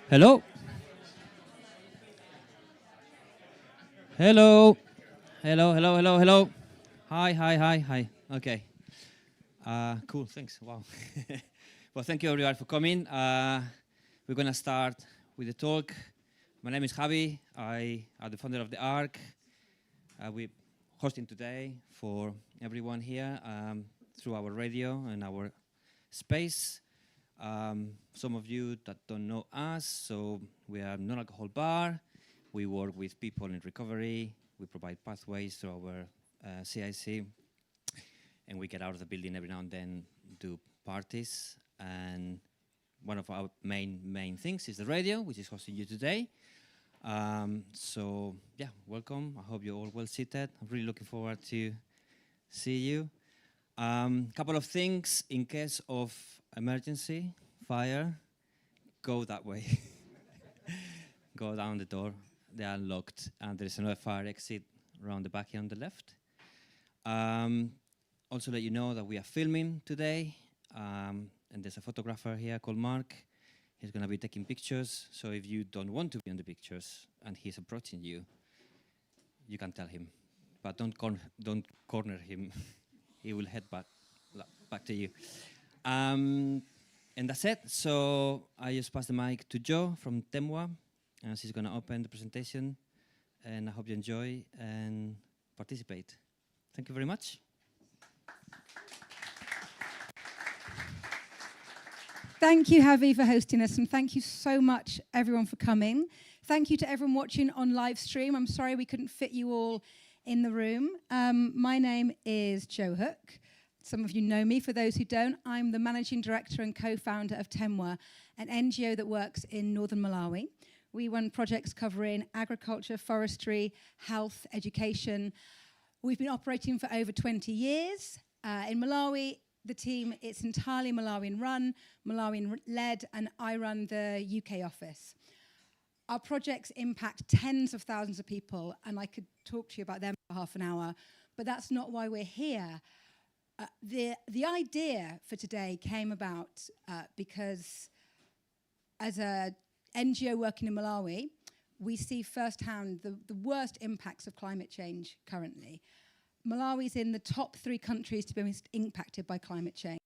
Hello? Hello? Hello. Hi. Okay. Cool, thanks. Wow. Well, thank you everyone for coming. We're going to start with the talk. My name is Javi. I am the founder of the ARC. We're hosting today for everyone here through our radio and our space. Some of you that don't know us, so we are a non-alcohol bar. We work with people in recovery. We provide pathways through our CIC. And we get out of the building every now and then, do parties. And one of our main things is the radio, which is hosting you today. So, yeah, welcome. I hope you're all well seated. I'm really looking forward to see you. Couple of things in case of emergency, fire, go that way. Go down the door. They are locked, and there's another fire exit around the back here on the left. Also let you know that we are filming today, and there's a photographer here called Mark. He's going to be taking pictures, so if you don't want to be in the pictures and he's approaching you, you can tell him, but don't corner him. He will head back to you. And that's it. So I just pass the mic to Jo from Temwa, and she's going to open the presentation. And I hope you enjoy and participate. Thank you very much. Thank you, Javi, for hosting us, and thank you so much, everyone, for coming. Thank you to everyone watching on live stream. I'm sorry we couldn't fit you all in the room. My name is Jo Hook. Some of you know me. For those who don't, I'm the managing director and co-founder of Temwa, an NGO that works in northern Malawi. We run projects covering agriculture, forestry, health, education. We've been operating for over 20 years. In Malawi, the team, it's entirely Malawian-run, Malawian-led, and I run the UK office. Our projects impact tens of thousands of people, and I could talk to you about them for half an hour, but that's not why we're here. The idea for today came about because as a NGO working in Malawi, we see firsthand the worst impacts of climate change currently. Malawi's in the top 3 countries to be most impacted by climate change.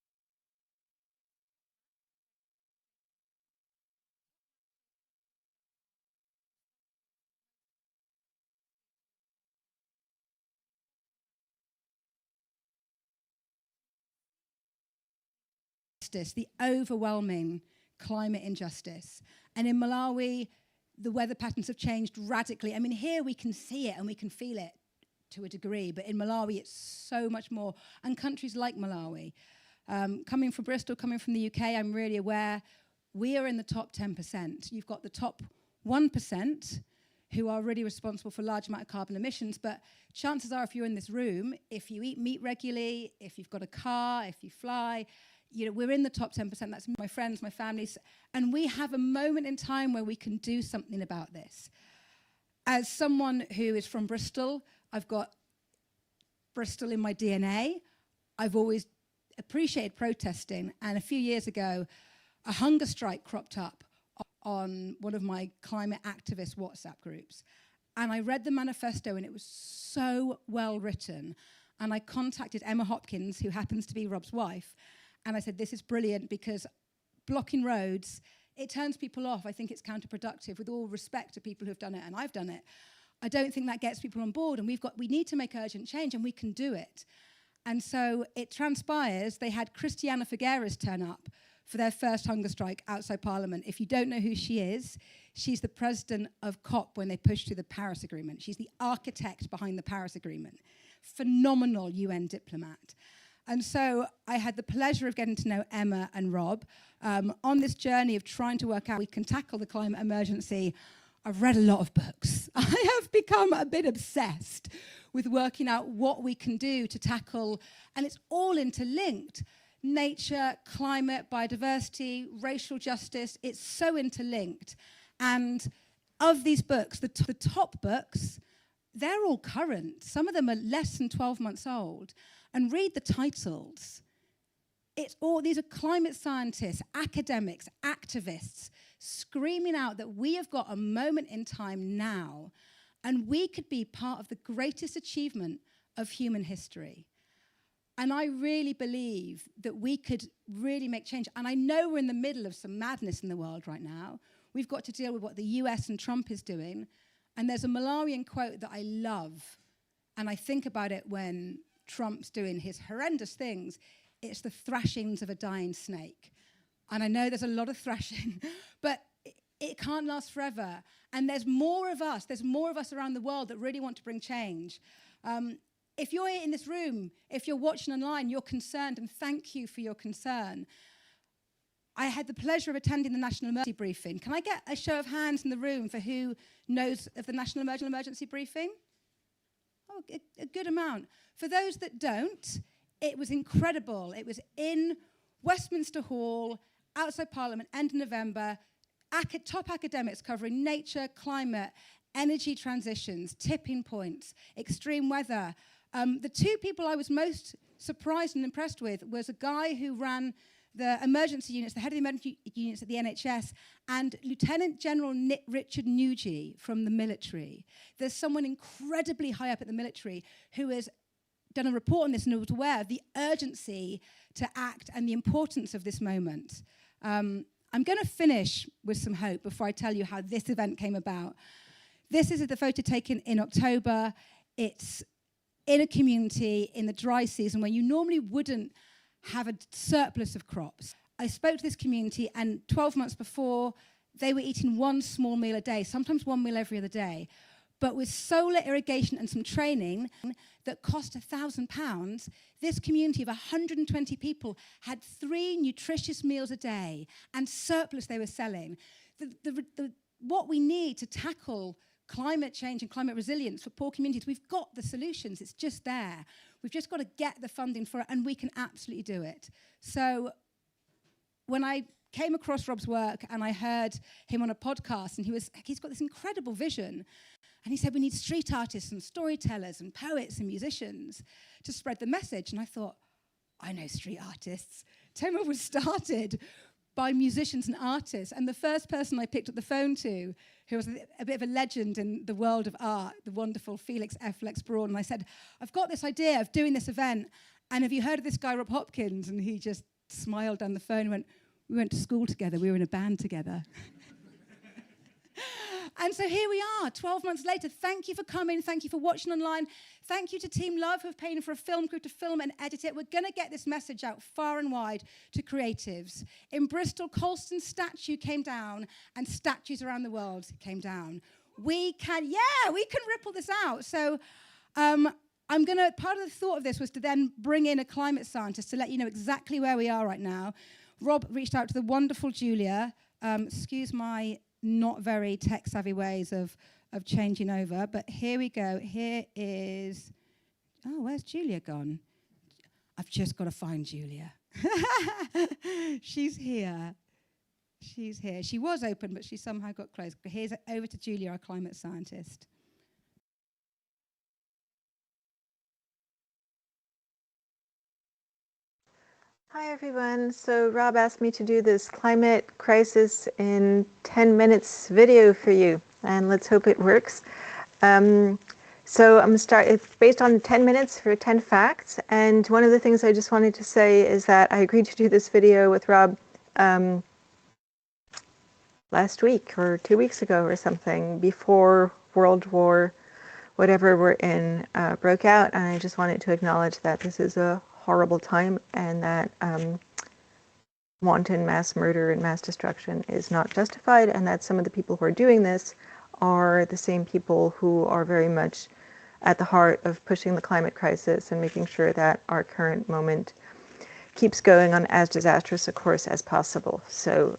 The overwhelming climate injustice. And in Malawi, the weather patterns have changed radically. I mean, here we can see it and we can feel it to a degree, but in Malawi, it's so much more. And countries like Malawi, coming from Bristol, coming from the UK, I'm really aware we are in the top 10%. You've got the top 1% who are really responsible for a large amount of carbon emissions, but chances are if you're in this room, if you eat meat regularly, if you've got a car, if you fly, you know, we're in the top 10%. That's my friends, my families, and we have a moment in time where we can do something about this. As someone who is from Bristol, I've got Bristol in my DNA. I've always appreciated protesting, and a few years ago, a hunger strike cropped up on one of my climate activist WhatsApp groups. And I read the manifesto, and it was so well written. And I contacted Emma Hopkins, who happens to be Rob's wife, and I said, this is brilliant because blocking roads, it turns people off. I think it's counterproductive, with all respect to people who've done it, and I've done it. I don't think that gets people on board, and we need to make urgent change, and we can do it. And so it transpires they had Christiana Figueres turn up for their first hunger strike outside Parliament. If you don't know who she is, she's the president of COP when they pushed through the Paris Agreement. She's the architect behind the Paris Agreement. Phenomenal UN diplomat. And so I had the pleasure of getting to know Emma and Rob on this journey of trying to work out how we can tackle the climate emergency. I've read a lot of books. I have become a bit obsessed with working out what we can do to tackle, and it's all interlinked. Nature, climate, biodiversity, racial justice, it's so interlinked. And of these books, the top books, they're all current. Some of them are less than 12 months old. And read the titles. These are climate scientists, academics, activists, screaming out that we have got a moment in time now, and we could be part of the greatest achievement of human history. And I really believe that we could really make change. And I know we're in the middle of some madness in the world right now. We've got to deal with what the US and Trump is doing. And there's a Malarian quote that I love, and I think about it when Trump's doing his horrendous things. It's the thrashings of a dying snake. And I know there's a lot of thrashing, but it can't last forever. And there's more of us around the world that really want to bring change. If you're in this room, if you're watching online, you're concerned, and thank you for your concern. I had the pleasure of attending the National Emergency Briefing. Can I get a show of hands in the room for who knows of the National Emergency Briefing? Oh, a good amount. For those that don't, it was incredible. It was in Westminster Hall, outside Parliament, end of November. Top academics covering nature, climate, energy transitions, tipping points, extreme weather. The two people I was most surprised and impressed with was a guy who ran the emergency units, the head of the emergency units at the NHS, and Lieutenant General Richard Nugent from the military. There's someone incredibly high up at the military who has done a report on this and was aware of the urgency to act and the importance of this moment. I'm going to finish with some hope before I tell you how this event came about. This is the photo taken in October. It's in a community in the dry season where you normally wouldn't have a surplus of crops. I spoke to this community, and 12 months before, they were eating one small meal a day, sometimes one meal every other day. But with solar irrigation and some training that cost £1,000, this community of 120 people had 3 nutritious meals a day and surplus they were selling. What we need to tackle climate change and climate resilience for poor communities, we've got the solutions, it's just there. We've just got to get the funding for it, and we can absolutely do it. So when I came across Rob's work and I heard him on a podcast, and he's got this incredible vision, and he said we need street artists and storytellers and poets and musicians to spread the message. And I thought, I know street artists. Tema was started by musicians and artists, and the first person I picked up the phone to, who was a bit of a legend in the world of art, the wonderful Felix F. Lex Braun, and I said, I've got this idea of doing this event, and have you heard of this guy, Rob Hopkins? And he just smiled down the phone and went, we went to school together, we were in a band together. And so here we are, 12 months later. Thank you for coming. Thank you for watching online. Thank you to Team Love, who have paid for a film crew to film and edit it. We're going to get this message out far and wide to creatives. In Bristol, Colston's statue came down, and statues around the world came down. We can ripple this out. So part of the thought of this was to then bring in a climate scientist to let you know exactly where we are right now. Rob reached out to the wonderful Julia. Excuse my not very tech-savvy ways of changing over, but here we go. Here is, where's Julia gone? I've just got to find Julia. She's here. She's here. She was open, but she somehow got closed. But here's over to Julia, our climate scientist. Hi everyone. So Rob asked me to do this climate crisis in 10 minutes video for you, and let's hope it works. So I'm going to start. It's based on 10 minutes for 10 facts, and one of the things I just wanted to say is that I agreed to do this video with Rob last week or 2 weeks ago or something, before World War whatever we're in broke out, and I just wanted to acknowledge that this is a horrible time, and that wanton mass murder and mass destruction is not justified, and that some of the people who are doing this are the same people who are very much at the heart of pushing the climate crisis and making sure that our current moment keeps going on as disastrous a course as possible. So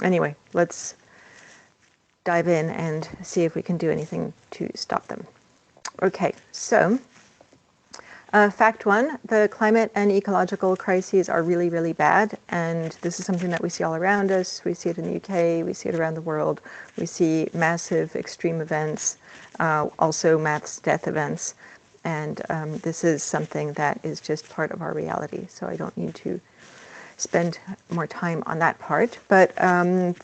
anyway, let's dive in and see if we can do anything to stop them. Okay, so fact 1, the climate and ecological crises are really, really bad, and this is something that we see all around us. We see it in the UK, we see it around the world. We see massive extreme events, also mass death events, and this is something that is just part of our reality, so I don't need to spend more time on that part. But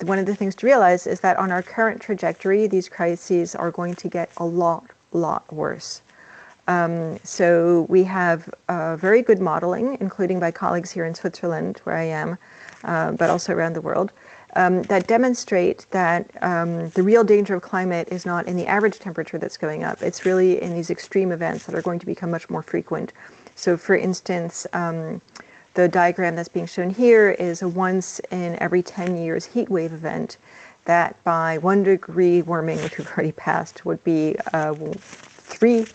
one of the things to realize is that on our current trajectory, these crises are going to get a lot worse. So we have very good modeling, including by colleagues here in Switzerland, where I am, but also around the world, that demonstrate that the real danger of climate is not in the average temperature that's going up. It's really in these extreme events that are going to become much more frequent. So for instance, the diagram that's being shown here is a once in every 10 years heat wave event that by 1 degree warming, which we've already passed, would be 3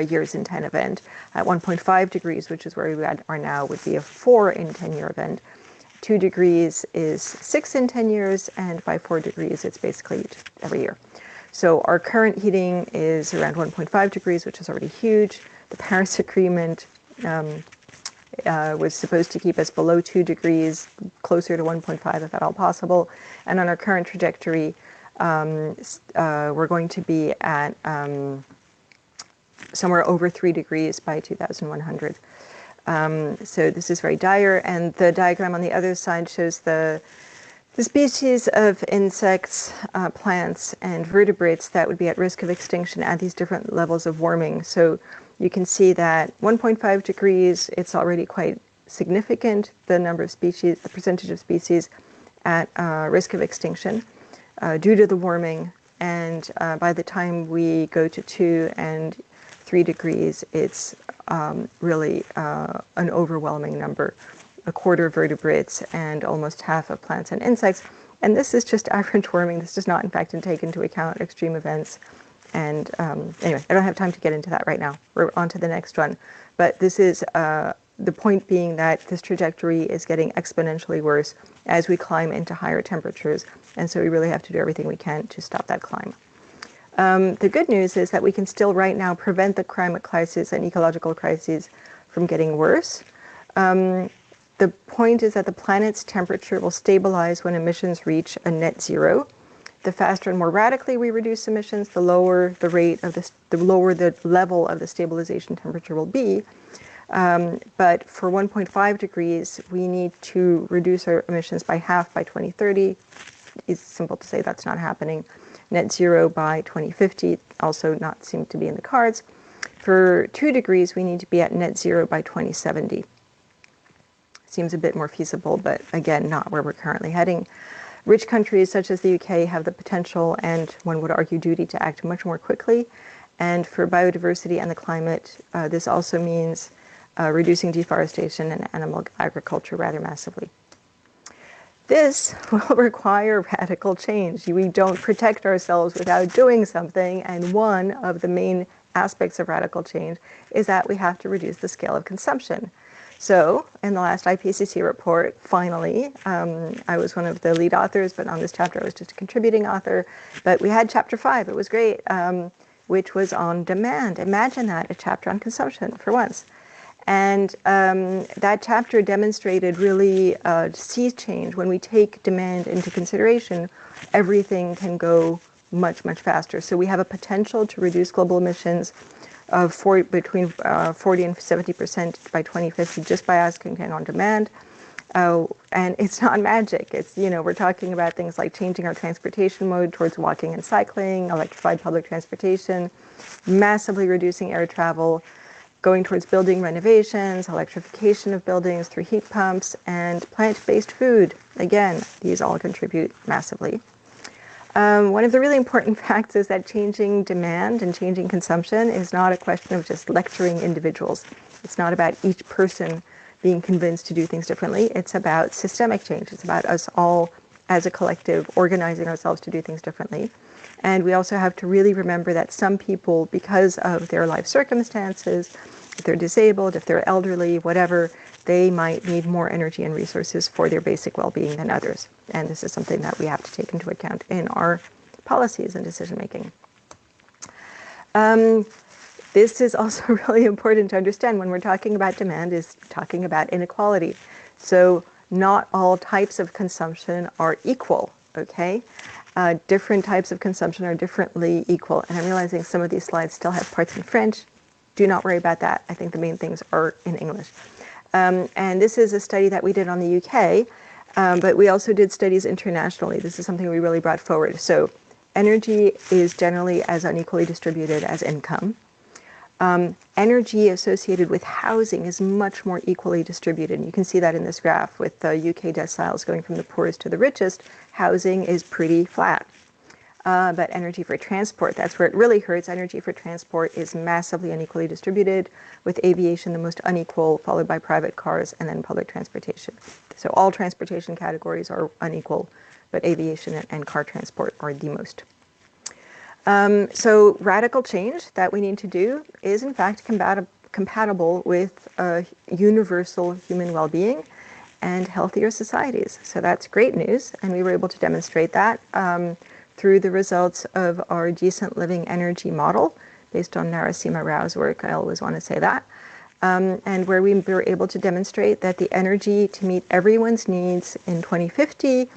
years in 10 event. At 1.5 degrees, which is where we are now, would be a 4 in 10-year event. 2 degrees is 6 in 10 years, and by 4 degrees, it's basically every year. So our current heating is around 1.5 degrees, which is already huge. The Paris Agreement was supposed to keep us below 2 degrees, closer to 1.5 if at all possible. And on our current trajectory, we're going to be at somewhere over 3 degrees by 2100. So this is very dire, and the diagram on the other side shows the species of insects, plants, and vertebrates that would be at risk of extinction at these different levels of warming. So you can see that 1.5 degrees, it's already quite significant, the number of species, the percentage of species at risk of extinction due to the warming. And by the time we go to 2 and 3 degrees, it's really an overwhelming number, a quarter of vertebrates and almost half of plants and insects. And this is just average warming. This does not, in fact, take into account extreme events. And anyway, I don't have time to get into that right now. We're on to the next one. But this is the point being that this trajectory is getting exponentially worse as we climb into higher temperatures. And so we really have to do everything we can to stop that climb. The good news is that we can still right now prevent the climate crisis and ecological crises from getting worse. The point is that the planet's temperature will stabilize when emissions reach a net zero. The faster and more radically we reduce emissions, the lower the rate of the lower the level of the stabilization temperature will be. But for 1.5 degrees, we need to reduce our emissions by half by 2030. It's simple to say that's not happening. Net zero by 2050, also not seem to be in the cards. For 2 degrees, we need to be at net zero by 2070. Seems a bit more feasible, but again, not where we're currently heading. Rich countries such as the UK have the potential and, one would argue, duty to act much more quickly. And for biodiversity and the climate, this also means reducing deforestation and animal agriculture rather massively. This will require radical change. We don't protect ourselves without doing something, and one of the main aspects of radical change is that we have to reduce the scale of consumption. So in the last IPCC report, finally, I was one of the lead authors, but on this chapter I was just a contributing author, but we had chapter 5, it was great, which was on demand. Imagine that, a chapter on consumption for once. And that chapter demonstrated really sea change. When we take demand into consideration, everything can go much faster. So we have a potential to reduce global emissions of between 40 and 70% by 2050 just by asking on demand. And it's not magic. It's, we're talking about things like changing our transportation mode towards walking and cycling, electrified public transportation, massively reducing air travel, going towards building renovations, electrification of buildings through heat pumps, and plant-based food. Again, these all contribute massively. One of the really important facts is that changing demand and changing consumption is not a question of just lecturing individuals. It's not about each person being convinced to do things differently. It's about systemic change. It's about us all as a collective organizing ourselves to do things differently. And we also have to really remember that some people, because of their life circumstances, if they're disabled, if they're elderly, whatever, they might need more energy and resources for their basic well-being than others. And this is something that we have to take into account in our policies and decision-making. This is also really important to understand when we're talking about demand, is talking about inequality. So not all types of consumption are equal, okay? Different types of consumption are differently equal. And I'm realizing some of these slides still have parts in French. Do not worry about that. I think the main things are in English. And this is a study that we did on the UK, but we also did studies internationally. This is something we really brought forward. So energy is generally as unequally distributed as income. Energy associated with housing is much more equally distributed. And you can see that in this graph with the UK deciles going from the poorest to the richest. Housing is pretty flat. But energy for transport, that's where it really hurts. Energy for transport is massively unequally distributed, with aviation the most unequal, followed by private cars and then public transportation. So all transportation categories are unequal, but aviation and car transport are the most. So radical change that we need to do is in fact compatible with universal human well-being and healthier societies. So that's great news, and we were able to demonstrate that through the results of our decent living energy model based on Narasimha Rao's work. I always want to say that. And where we were able to demonstrate that the energy to meet everyone's needs in 2050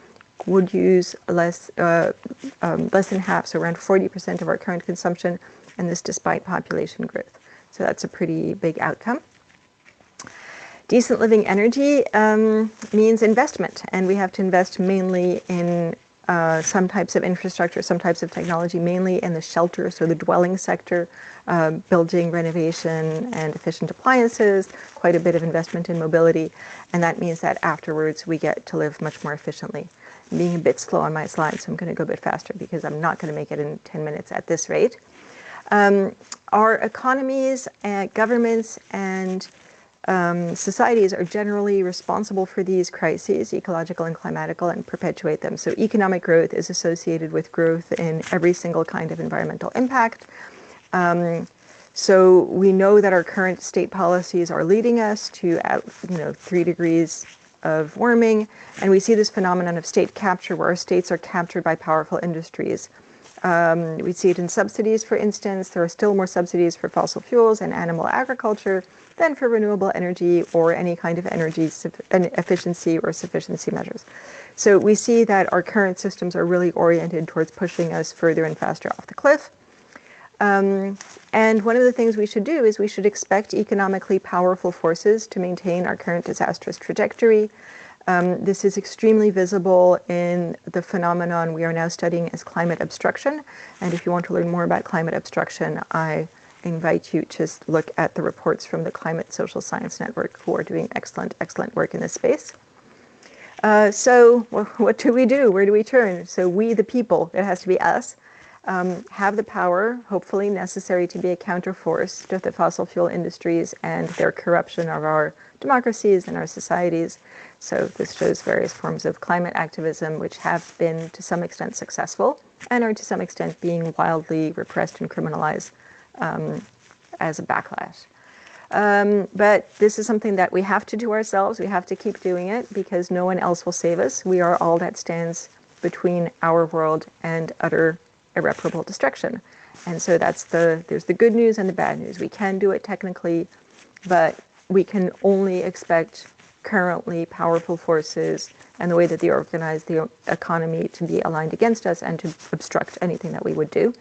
would use less than half, so around 40% of our current consumption, and this despite population growth. So that's a pretty big outcome. Decent living energy means investment, and we have to invest mainly in some types of infrastructure, some types of technology, mainly in the shelter, so the dwelling sector, building, renovation, and efficient appliances, quite a bit of investment in mobility, and that means that afterwards we get to live much more efficiently. I'm being a bit slow on my slides, so I'm going to go a bit faster because I'm not going to make it in 10 minutes at this rate. Our economies, governments, and societies are generally responsible for these crises, ecological and climatical, and perpetuate them. So economic growth is associated with growth in every single kind of environmental impact. So we know that our current state policies are leading us to 3 degrees of warming, and we see this phenomenon of state capture where our states are captured by powerful industries. We see it in subsidies, for instance. There are still more subsidies for fossil fuels and animal agriculture than for renewable energy or any kind of energy efficiency or sufficiency measures. So we see that our current systems are really oriented towards pushing us further and faster off the cliff. And one of the things we should do is we should expect economically powerful forces to maintain our current disastrous trajectory. This is extremely visible in the phenomenon we are now studying as climate obstruction. And if you want to learn more about climate obstruction, I invite you to look at the reports from the Climate Social Science Network, who are doing excellent, excellent work in this space. So what do we do? Where do we turn? So we, the people, it has to be us, have the power, hopefully necessary to be a counterforce to the fossil fuel industries and their corruption of our democracies and our societies. So this shows various forms of climate activism which have been to some extent successful and are to some extent being wildly repressed and criminalized as a backlash. But this is something that we have to do ourselves. We have to keep doing it because no one else will save us. We are all that stands between our world and utter irreparable destruction. And so there's the good news and the bad news. We can do it technically, but we can only expect currently powerful forces and the way that they organize the economy to be aligned against us and to obstruct anything that we would do.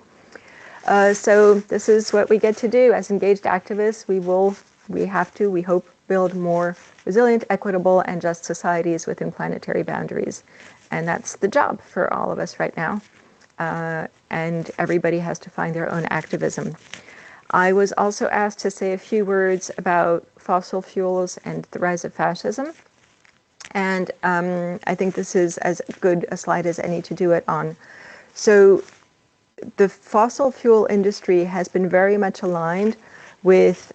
So this is what we get to do as engaged activists. We hope, build more resilient, equitable, and just societies within planetary boundaries. And that's the job for all of us right now. And everybody has to find their own activism. I was also asked to say a few words about fossil fuels and the rise of fascism. And I think this is as good a slide as any to do it on. So the fossil fuel industry has been very much aligned with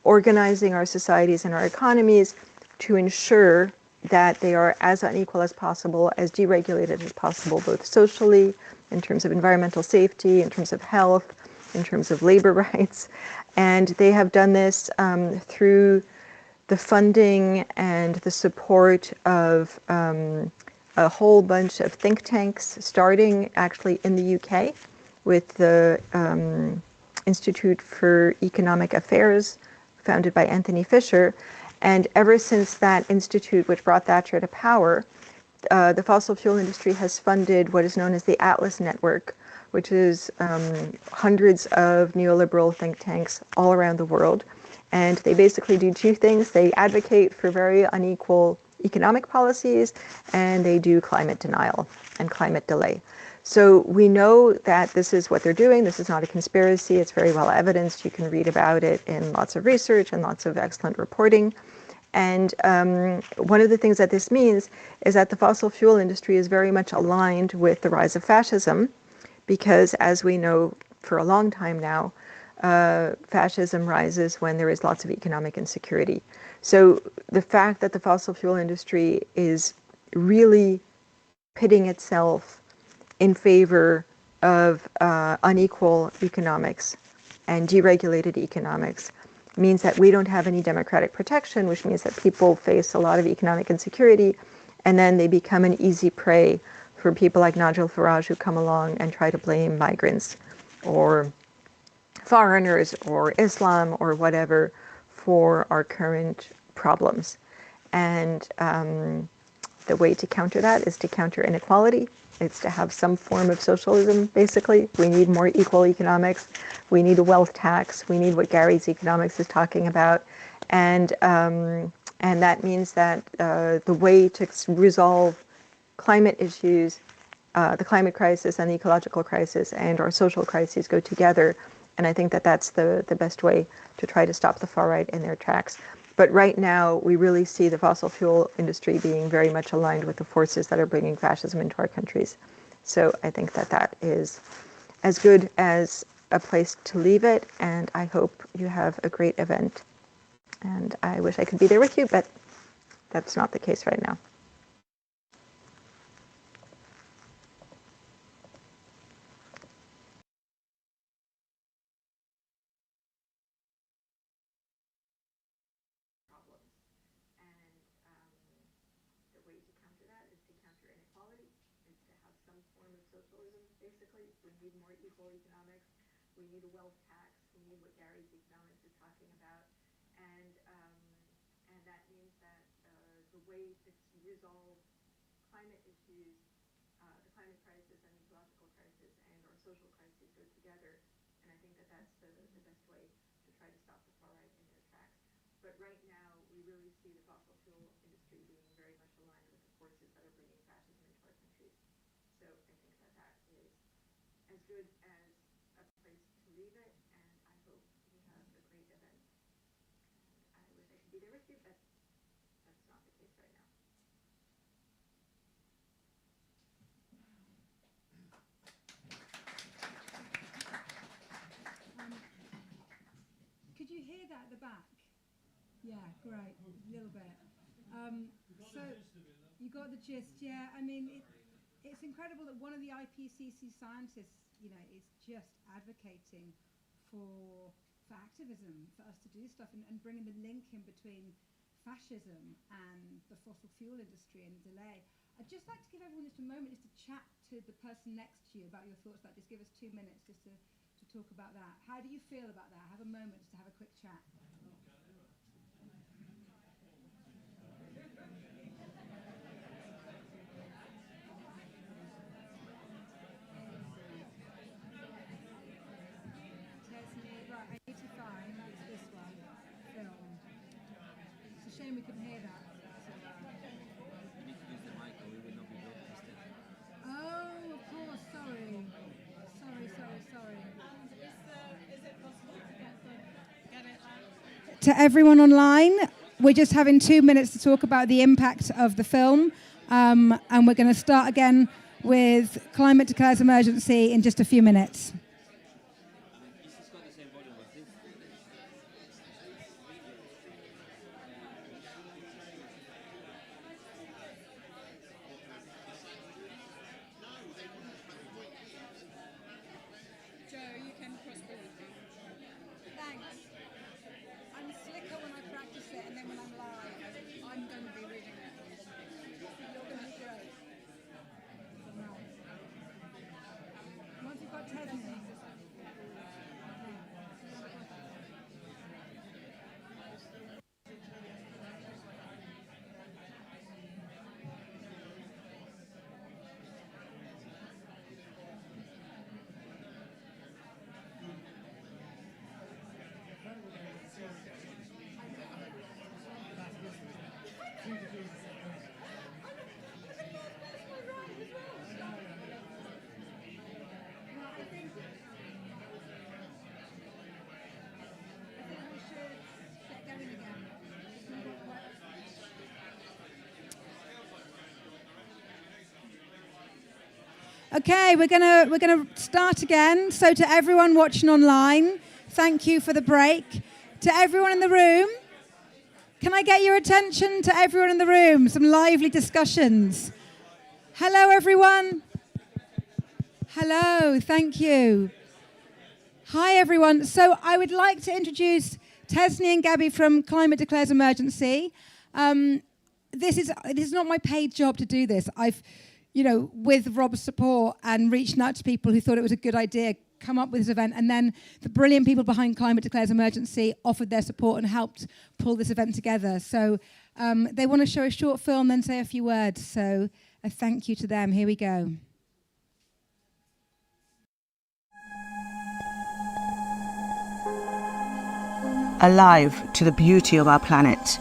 organizing our societies and our economies to ensure that they are as unequal as possible, as deregulated as possible, both socially, in terms of environmental safety, in terms of health, in terms of labor rights. And they have done this through the funding and the support of a whole bunch of think tanks, starting actually in the UK with the Institute for Economic Affairs, founded by Anthony Fisher. And ever since that institute, which brought Thatcher to power, the fossil fuel industry has funded what is known as the Atlas Network, which is hundreds of neoliberal think tanks all around the world. And they basically do two things. They advocate for very unequal economic policies, and they do climate denial and climate delay. So we know that this is what they're doing. This is not a conspiracy. It's very well evidenced. You can read about it in lots of research and lots of excellent reporting. And one of the things that this means is that the fossil fuel industry is very much aligned with the rise of fascism, because as we know for a long time now, fascism rises when there is lots of economic insecurity. So the fact that the fossil fuel industry is really pitting itself in favor of unequal economics and deregulated economics means that we don't have any democratic protection, which means that people face a lot of economic insecurity, and then they become an easy prey for people like Nigel Farage, who come along and try to blame migrants or foreigners or Islam or whatever for our current problems. And the way to counter that is to counter inequality. It's to have some form of socialism, basically. We need more equal economics. We need a wealth tax. We need what Gary's economics is talking about. And that means that the way to resolve climate issues, the climate crisis and the ecological crisis and our social crises go together. And I think that that's the best way to try to stop the far right in their tracks. But right now, we really see the fossil fuel industry being very much aligned with the forces that are bringing fascism into our countries. So I think that that is as good as a place to leave it. And I hope you have a great event. And I wish I could be there with you, but that's not the case right now. We need a wealth tax. We need what Gary's economics is talking about, and that means that the way to resolve climate issues, the climate crisis and the ecological crisis and our social crises go together. And I think that that's the best way to try to stop the far right in their tracks. But right now, we really see the fossil fuel industry being very much aligned with the forces that are bringing fascism into our countries. So I think that that is as good as a place to leave it, and I hope you have a great event. And I wish I could be there with you, but that's not the case right now. Could you hear that at the back? Yeah, great, a little bit. So you got the gist, yeah. I mean, it's incredible that one of the IPCC scientists, you know, is just advocating for activism, for us to do stuff, and bringing the link in between fascism and the fossil fuel industry and delay. I'd just like to give everyone just a moment just to chat to the person next to you about your thoughts about. Just give us 2 minutes just to talk about that. How do you feel about that? Have a moment just to have a quick chat. Shame we couldn't hear that. You need to use the mic or we will not be broadcasted. Oh, of course, sorry. Sorry. Is it possible to get it? To everyone online, we're just having 2 minutes to talk about the impact of the film. And we're going to start again with Climate Declares Emergency in just a few minutes. This has got the same volume as this. Joe, you can cross the Thanks. I'm slicker when I practice it, and then when I'm live, I'm going to be reading it. You're going to be great. Once you've got Tesney. Okay, we're gonna start again. So to everyone watching online, thank you for the break. To everyone in the room, can I get your attention to everyone in the room? Some lively discussions. Hello, everyone. Hello, thank you. Hi, everyone. So I would like to introduce Tesney and Gabby from Climate Declares Emergency. This is not my paid job to do this. I've, with Rob's support and reaching out to people who thought it was a good idea, come up with this event, and then the brilliant people behind Climate Declares Emergency offered their support and helped pull this event together. So they want to show a short film, then say a few words. So a thank you to them. Here we go. Alive to the beauty of our planet,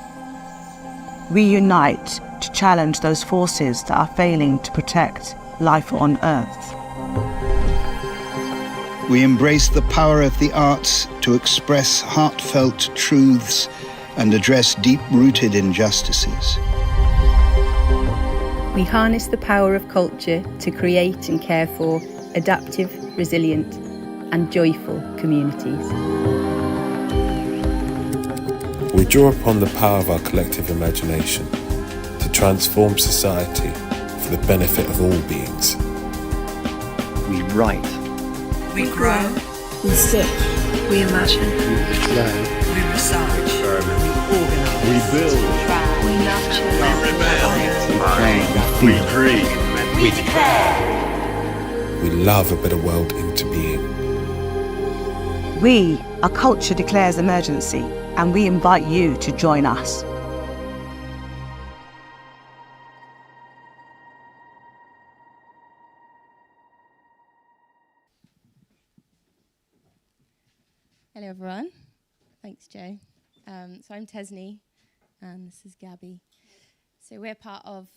we unite to challenge those forces that are failing to protect life on Earth. We embrace the power of the arts to express heartfelt truths and address deep-rooted injustices. We harness the power of culture to create and care for adaptive, resilient, and joyful communities. We draw upon the power of our collective imagination to transform society for the benefit of all beings. We write. We grow. We sit. We imagine. We learn. We research. We experiment. We organise. We build. We nurture. We rebel. We dream. We declare. We love a better world into being. We are Culture Declares Emergency, and we invite you to join us. Hello everyone, thanks Joe. So I'm Tesney and this is Gabby. So we're part of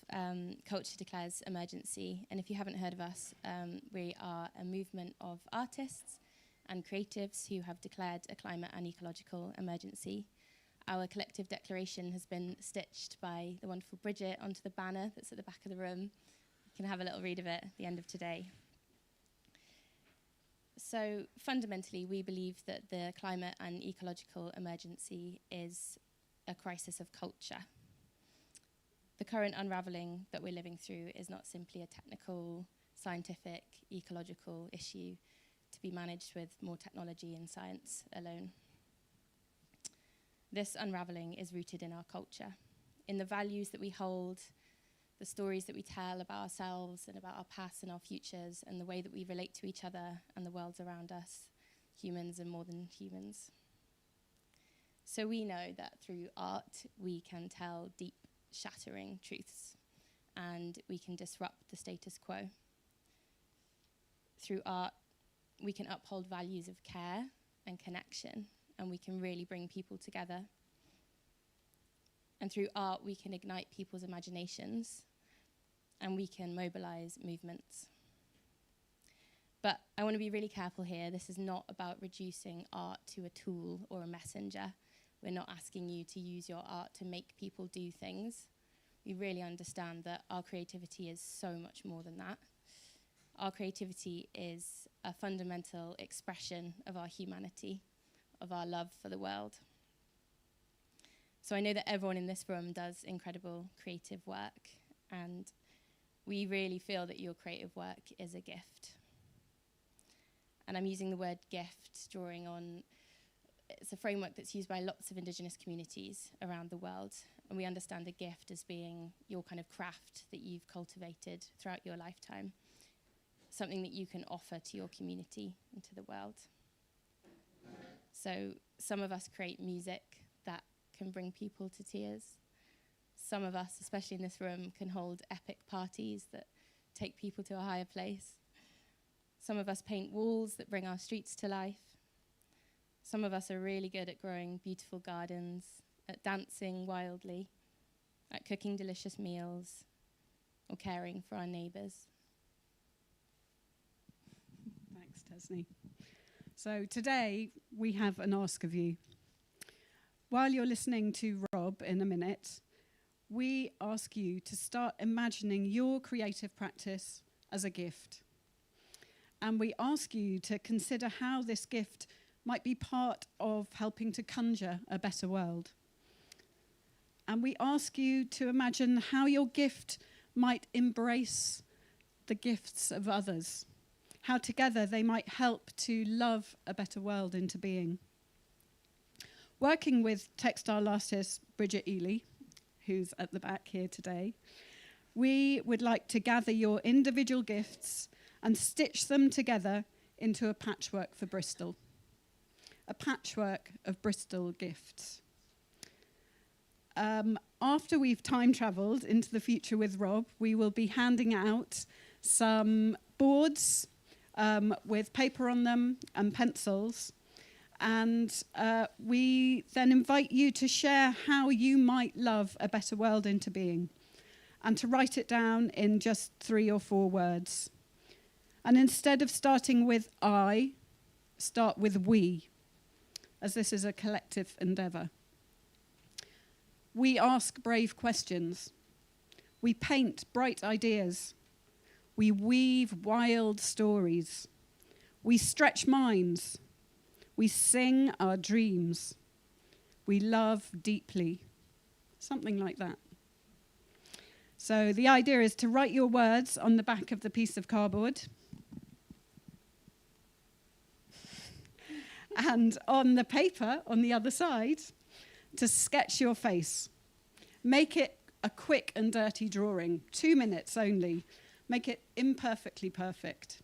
Culture Declares Emergency, and if you haven't heard of us, we are a movement of artists and creatives who have declared a climate and ecological emergency. Our collective declaration has been stitched by the wonderful Bridget onto the banner that's at the back of the room. You can have a little read of it at the end of today. So fundamentally, we believe that the climate and ecological emergency is a crisis of culture. The current unravelling that we're living through is not simply a technical, scientific, ecological issue to be managed with more technology and science alone. This unravelling is rooted in our culture, in the values that we hold, the stories that we tell about ourselves and about our past and our futures, and the way that we relate to each other and the worlds around us, humans and more than humans. So we know that through art, we can tell deep, shattering truths, and we can disrupt the status quo. Through art, we can uphold values of care and connection, and we can really bring people together. And through art, we can ignite people's imaginations, and we can mobilize movements. But I want to be really careful here. This is not about reducing art to a tool or a messenger. We're not asking you to use your art to make people do things. We really understand that our creativity is so much more than that. Our creativity is a fundamental expression of our humanity, of our love for the world. So I know that everyone in this room does incredible creative work, and we really feel that your creative work is a gift. And I'm using the word gift, drawing on, it's a framework that's used by lots of Indigenous communities around the world, and we understand a gift as being your kind of craft that you've cultivated throughout your lifetime, something that you can offer to your community and to the world. So some of us create music that can bring people to tears. Some of us, especially in this room, can hold epic parties that take people to a higher place. Some of us paint walls that bring our streets to life. Some of us are really good at growing beautiful gardens, at dancing wildly, at cooking delicious meals, or caring for our neighbours. Thanks, Tesney. So today we have an ask of you. While you're listening to Rob in a minute, we ask you to start imagining your creative practice as a gift. And we ask you to consider how this gift might be part of helping to conjure a better world. And we ask you to imagine how your gift might embrace the gifts of others, how together they might help to love a better world into being. Working with textile artist Bridget Ely, who's at the back here today, we would like to gather your individual gifts and stitch them together into a patchwork for Bristol. A patchwork of Bristol gifts. After we've time travelled into the future with Rob, we will be handing out some boards with paper on them and pencils. And we then invite you to share how you might love a better world into being, and to write it down in just 3 or 4 words. And instead of starting with I, start with we, as this is a collective endeavour. We ask brave questions. We paint bright ideas. We weave wild stories. We stretch minds. We sing our dreams. We love deeply. Something like that. So the idea is to write your words on the back of the piece of cardboard. And on the paper, on the other side, to sketch your face. Make it a quick and dirty drawing, 2 minutes only. Make it imperfectly perfect.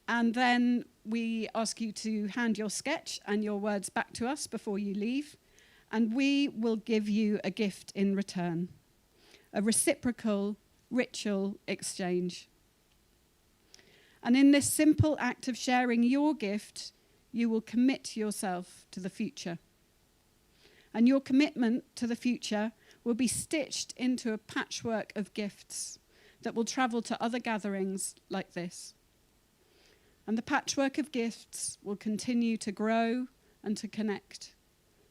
And then we ask you to hand your sketch and your words back to us before you leave, and we will give you a gift in return, a reciprocal ritual exchange. And in this simple act of sharing your gift, you will commit yourself to the future. And your commitment to the future will be stitched into a patchwork of gifts that will travel to other gatherings like this. And the patchwork of gifts will continue to grow and to connect,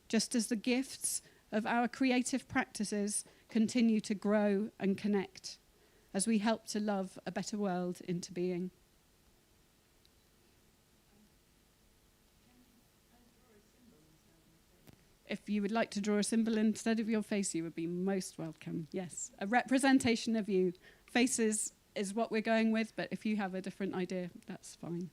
just as the gifts of our creative practices continue to grow and connect as we help to love a better world into being. If you would like to draw a symbol instead of your face, you would be most welcome. Yes, a representation of you. Faces is what we're going with, but if you have a different idea, that's fine.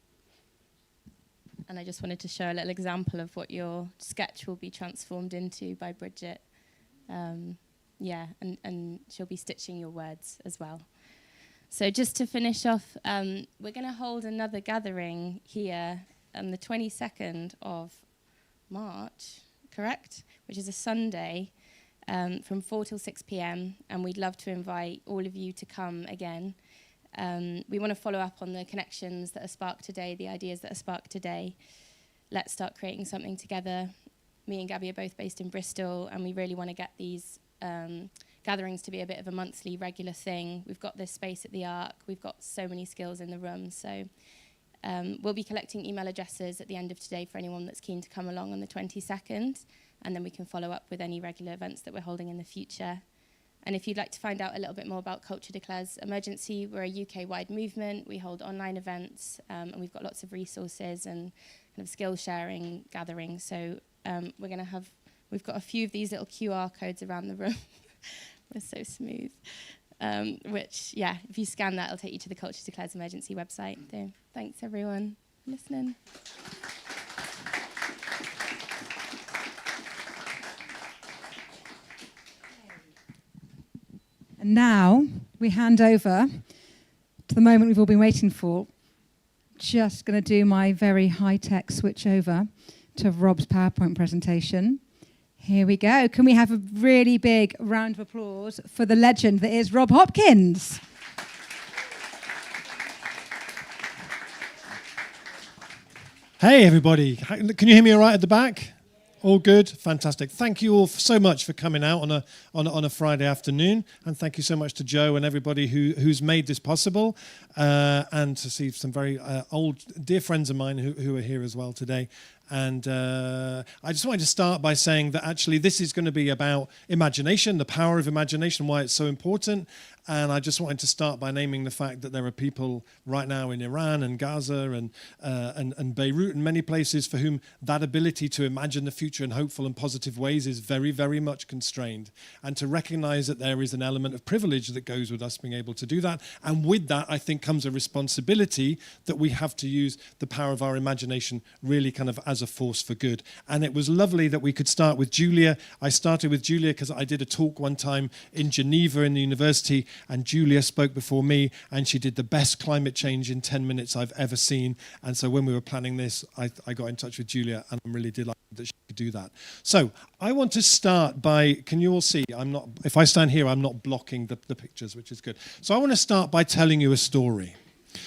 And I just wanted to show a little example of what your sketch will be transformed into by Bridget. And she'll be stitching your words as well. So just to finish off, we're going to hold another gathering here on the 22nd of March, correct? Which is a Sunday, from 4 till 6 p.m. And we'd love to invite all of you to come again. We want to follow up on the connections that are sparked today, the ideas that are sparked today. Let's start creating something together. Me and Gabby are both based in Bristol, and we really want to get these gatherings to be a bit of a monthly regular thing. We've got this space at the Arc. We've got so many skills in the room. So we'll be collecting email addresses at the end of today for anyone that's keen to come along on the 22nd. And then we can follow up with any regular events that we're holding in the future. And if you'd like to find out a little bit more about Culture Declares Emergency, we're a UK-wide movement. We hold online events, and we've got lots of resources and kind of skill sharing gatherings. So we've got a few of these little QR codes around the room. We're so smooth. Which, if you scan that, it'll take you to the Culture Declares Emergency website. So thanks, everyone, for listening. And now we hand over to the moment we've all been waiting for. Just going to do my very high-tech switch over to Rob's PowerPoint presentation. Here we go. Can we have a really big round of applause for the legend that is Rob Hopkins? Hey, everybody. Can you hear me all right at the back? All good? Fantastic. Thank you all so much for coming out on a Friday afternoon. And thank you so much to Joe and everybody who's made this possible. And to see some very old, dear friends of mine who are here as well today. And I just wanted to start by saying that actually this is going to be about imagination, the power of imagination, why it's so important. And I just wanted to start by naming the fact that there are people right now in Iran and Gaza and Beirut and many places for whom that ability to imagine the future in hopeful and positive ways is very, very much constrained. And to recognize that there is an element of privilege that goes with us being able to do that. And with that, I think, comes a responsibility that we have to use the power of our imagination really kind of as a force for good. And it was lovely that we could start with Julia. I started with Julia because I did a talk one time in Geneva in the university, and Julia spoke before me, and she did the best climate change in 10 minutes I've ever seen. And so when we were planning this, I got in touch with Julia, and I'm really delighted that she could do that. So I want to start by, can you all see, if I stand here, I'm not blocking the pictures, which is good. So I want to start by telling you a story.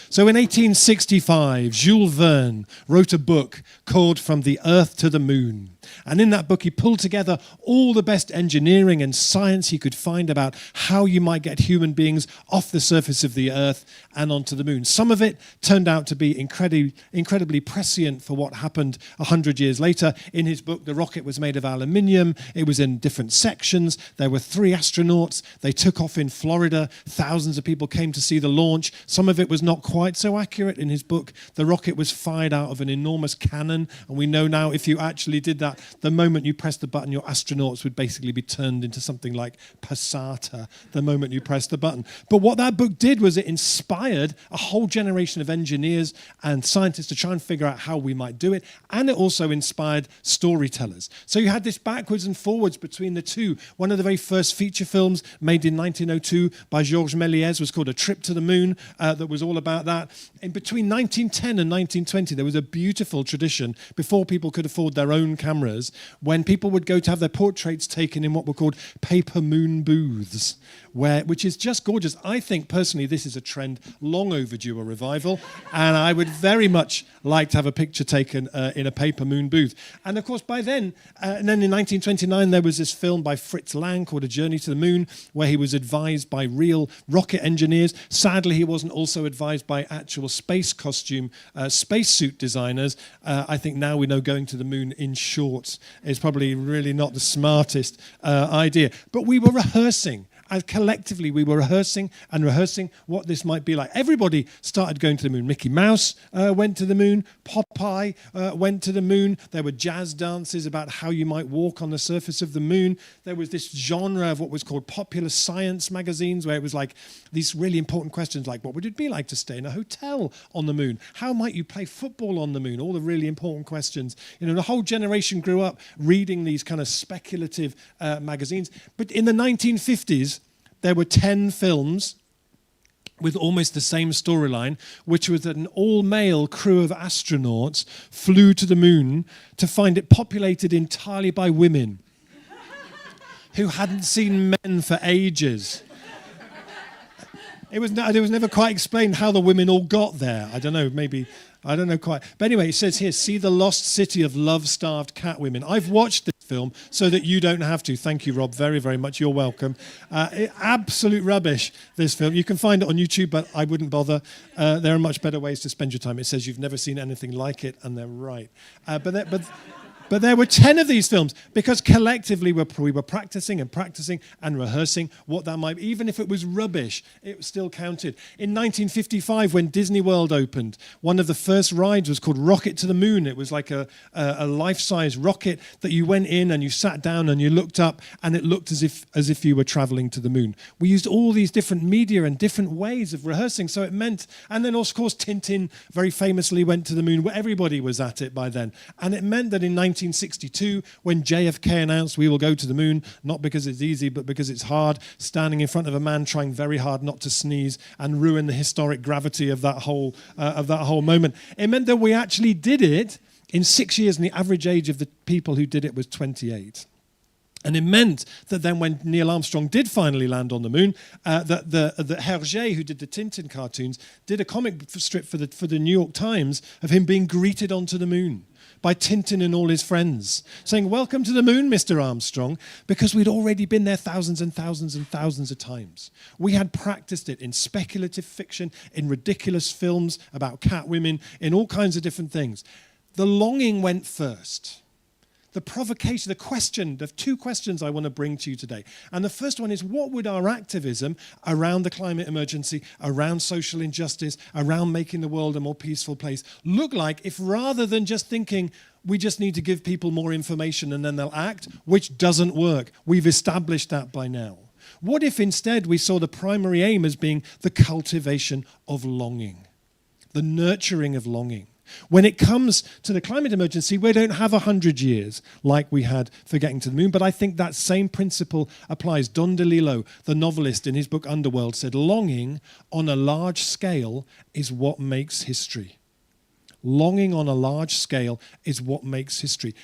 So in 1865, Jules Verne wrote a book called From the Earth to the Moon. And in that book, he pulled together all the best engineering and science he could find about how you might get human beings off the surface of the Earth and onto the moon. Some of it turned out to be incredibly prescient for what happened 100 years later. In his book, the rocket was made of aluminium. It was in different sections. There were 3 astronauts. They took off in Florida. Thousands of people came to see the launch. Some of it was not quite so accurate. In his book, the rocket was fired out of an enormous cannon. And we know now if you actually did that, the moment you pressed the button, your astronauts would basically be turned into something like passata the moment you pressed the button. But what that book did was it inspired a whole generation of engineers and scientists to try and figure out how we might do it. And it also inspired storytellers. So you had this backwards and forwards between the two. One of the very first feature films made in 1902 by Georges Méliès was called A Trip to the Moon, that was all about that. In between 1910 and 1920, there was a beautiful tradition before people could afford their own cameras, when people would go to have their portraits taken in what were called paper moon booths, which is just gorgeous. I think personally this is a trend long overdue a revival, and I would very much like to have a picture taken in a paper moon booth. And of course by then, and then in 1929 there was this film by Fritz Lang called A Journey to the Moon, where he was advised by real rocket engineers. Sadly, he wasn't also advised by actual space costume, spacesuit designers. I think now we know going to the moon in shorts is probably really not the smartest idea. But we were rehearsing. And collectively, we were rehearsing what this might be like. Everybody started going to the moon. Mickey Mouse went to the moon. Popeye went to the moon. There were jazz dances about how you might walk on the surface of the moon. There was this genre of what was called popular science magazines, where it was like these really important questions like, what would it be like to stay in a hotel on the moon? How might you play football on the moon? All the really important questions. You know, the whole generation grew up reading these kind of speculative magazines. But in the 1950s, there were 10 films with almost the same storyline, which was that an all-male crew of astronauts flew to the moon to find it populated entirely by women who hadn't seen men for ages. It was never quite explained how the women all got there. I don't know quite. But anyway, it says here, see the lost city of love-starved cat women. I've watched this film so that you don't have to. Thank you, Rob, very, very much. You're welcome. Absolute rubbish, this film. You can find it on YouTube, but I wouldn't bother. There are much better ways to spend your time. It says you've never seen anything like it, and they're right. But there were 10 of these films because collectively we were practicing and rehearsing what that might be. Even if it was rubbish, it still counted. In 1955, when Disney World opened, one of the first rides was called Rocket to the Moon. It was like a life-size rocket that you went in and you sat down and you looked up, and it looked as if you were traveling to the moon. We used all these different media and different ways of rehearsing, so it meant, and then of course Tintin very famously went to the moon, where everybody was at it by then. And it meant that in 1962, when JFK announced we will go to the moon, not because it's easy, but because it's hard, standing in front of a man trying very hard not to sneeze and ruin the historic gravity of that whole moment. It meant that we actually did it in 6 years, and the average age of the people who did it was 28. And it meant that then when Neil Armstrong did finally land on the moon, that Hergé, who did the Tintin cartoons, did a comic strip for the New York Times of him being greeted onto the moon by Tintin and all his friends, saying, "Welcome to the moon, Mr. Armstrong," because we'd already been there thousands and thousands and thousands of times. We had practiced it in speculative fiction, in ridiculous films about cat women, in all kinds of different things. The longing went first. The provocation, the question, the two questions I want to bring to you today. And the first one is, what would our activism around the climate emergency, around social injustice, around making the world a more peaceful place look like if rather than just thinking we just need to give people more information and then they'll act, which doesn't work. We've established that by now. What if instead we saw the primary aim as being the cultivation of longing, the nurturing of longing? When it comes to the climate emergency, we don't have 100 years like we had for getting to the moon, but I think that same principle applies. Don DeLillo, the novelist, in his book Underworld, said longing on a large scale is what makes history. Longing on a large scale is what makes history.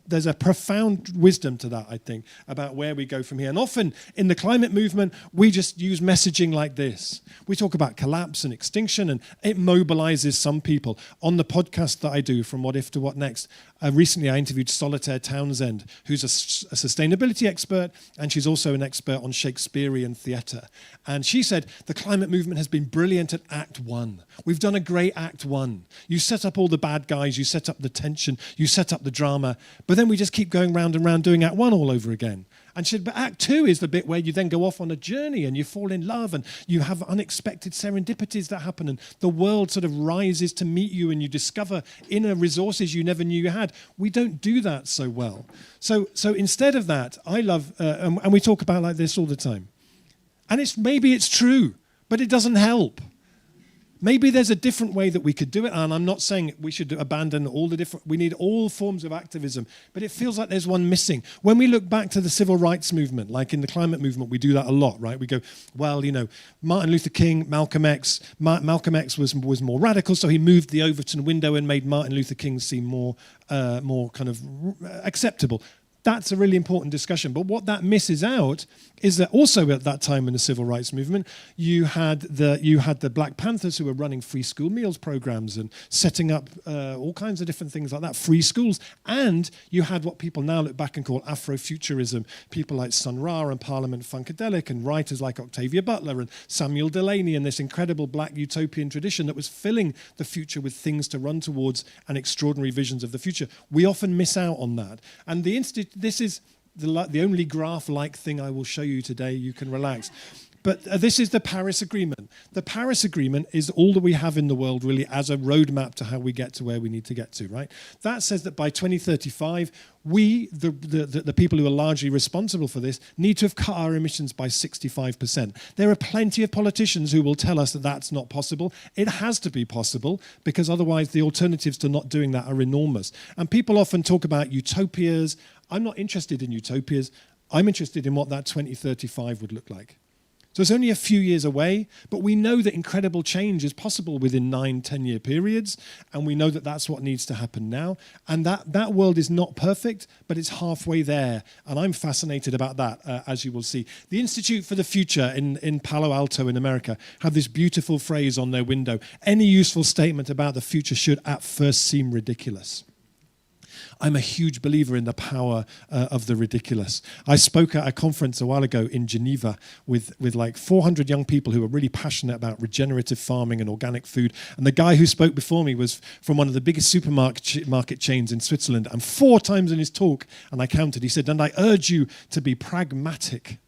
There's a profound wisdom to that, I think, about where we go from here. And often in the climate movement, we just use messaging like this. We talk about collapse and extinction, and it mobilizes some people. On the podcast that I do, From What If to What Next, recently I interviewed Solitaire Townsend, who's a sustainability expert, and she's also an expert on Shakespearean theatre. And she said, the climate movement has been brilliant at Act 1. We've done a great Act 1. You set up all the bad guys, you set up the tension, you set up the drama, but then we just keep going round and round doing Act 1 all over again. And she said, but Act 2 is the bit where you then go off on a journey and you fall in love and you have unexpected serendipities that happen and the world sort of rises to meet you and you discover inner resources you never knew you had. We don't do that so well. So instead of that, I love, and we talk about like this all the time. And maybe it's true, but it doesn't help. Maybe there's a different way that we could do it, and I'm not saying we should abandon all the different, we need all forms of activism, but it feels like there's one missing. When we look back to the civil rights movement, like in the climate movement, we do that a lot, right? We go, well, you know, Martin Luther King, Malcolm X was more radical, so he moved the Overton window and made Martin Luther King seem more kind of acceptable. That's a really important discussion. But what that misses out is that also at that time in the civil rights movement, you had the Black Panthers who were running free school meals programs and setting up all kinds of different things like that, free schools. And you had what people now look back and call Afrofuturism, people like Sun Ra and Parliament Funkadelic and writers like Octavia Butler and Samuel Delaney and this incredible black utopian tradition that was filling the future with things to run towards and extraordinary visions of the future. We often miss out on that. And this is the only graph-like thing I will show you today. You can relax. But this is the Paris Agreement. The Paris Agreement is all that we have in the world really as a roadmap to how we get to where we need to get to, right? That says that by 2035, we, the people who are largely responsible for this, need to have cut our emissions by 65%. There are plenty of politicians who will tell us that that's not possible. It has to be possible because otherwise the alternatives to not doing that are enormous. And people often talk about utopias. I'm not interested in utopias. I'm interested in what that 2035 would look like. So it's only a few years away, but we know that incredible change is possible within 9-10 year periods, and we know that that's what needs to happen now. And that world is not perfect, but it's halfway there, and I'm fascinated about that, as you will see. The Institute for the Future in Palo Alto in America have this beautiful phrase on their window: any useful statement about the future should at first seem ridiculous. I'm a huge believer in the power of the ridiculous. I spoke at a conference a while ago in Geneva with like 400 young people who were really passionate about regenerative farming and organic food. And the guy who spoke before me was from one of the biggest supermarket chains in Switzerland. And 4 times in his talk, and I counted, he said, "And I urge you to be pragmatic."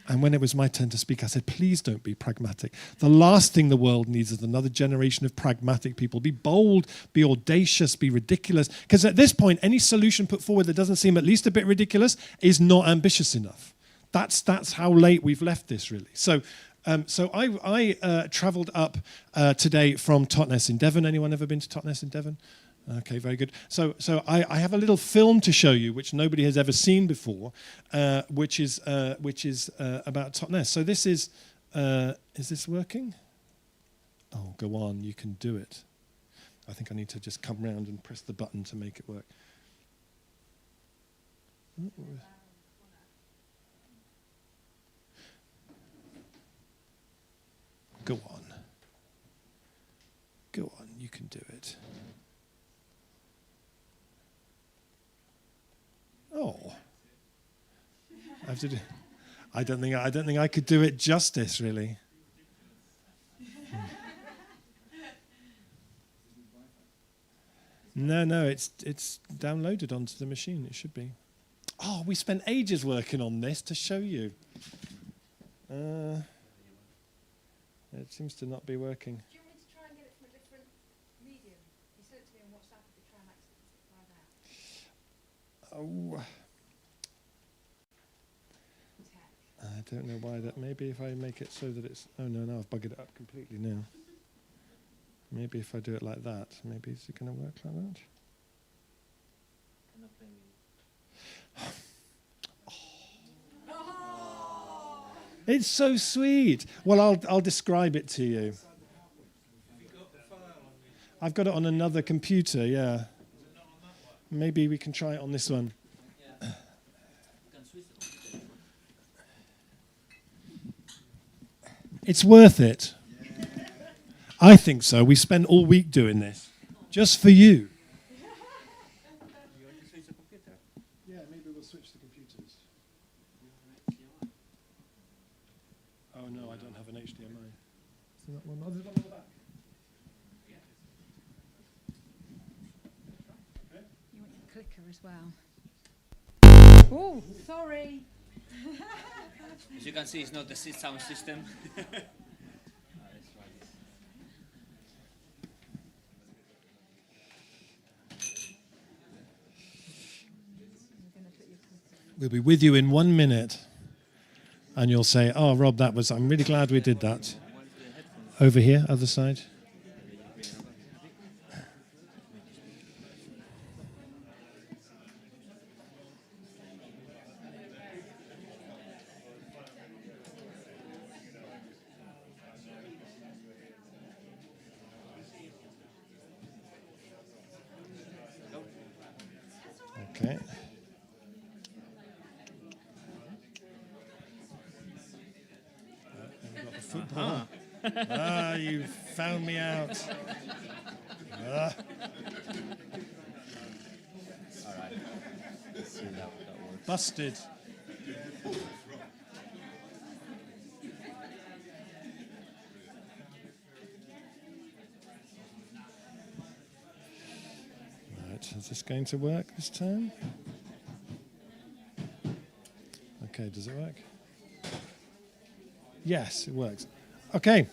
And when it was my turn to speak, I said, please don't be pragmatic. The last thing the world needs is another generation of pragmatic people. Be bold, be audacious, be ridiculous. Because at this point, any solution put forward that doesn't seem at least a bit ridiculous is not ambitious enough. That's how late we've left this, really. So I travelled up today from Totnes in Devon. Anyone ever been to Totnes in Devon? Okay, very good. So I have a little film to show you, which nobody has ever seen before, which is about Totnes. So this is this working? Oh, go on, you can do it. I think I need to just come round and press the button to make it work. Go on. Go on, you can do it. Oh, I don't think I could do it justice, really. No, it's downloaded onto the machine. It should be. Oh, we spent ages working on this to show you. It seems to not be working. Do you want me to try and get it from a different medium? You sent it to me on WhatsApp. If you try and access it by that. I don't know why that. Maybe if I make it so that it's. Oh no, I've buggered it up completely now. Maybe if I do it like that, maybe is it going to work like that? It's so sweet. Well, I'll describe it to you. I've got it on another computer, yeah. Maybe we can try it on this one. It's worth it. I think so. We spent all week doing this. Just for you. Yeah, maybe we'll switch the computers. Oh no, I don't have an HDMI. Is that one? Oh, there's one on the back. Okay. You want your clicker as well. Oh, sorry. As you can see, it's not the sound system. We'll be with you in 1 minute. And you'll say, oh, Rob, I'm really glad we did that. Over here, other side. Okay. Football. You found me out. All right. Let's see that works. Busted. Right, is this going to work this time? Okay, does it work? Yes, it works. Okay.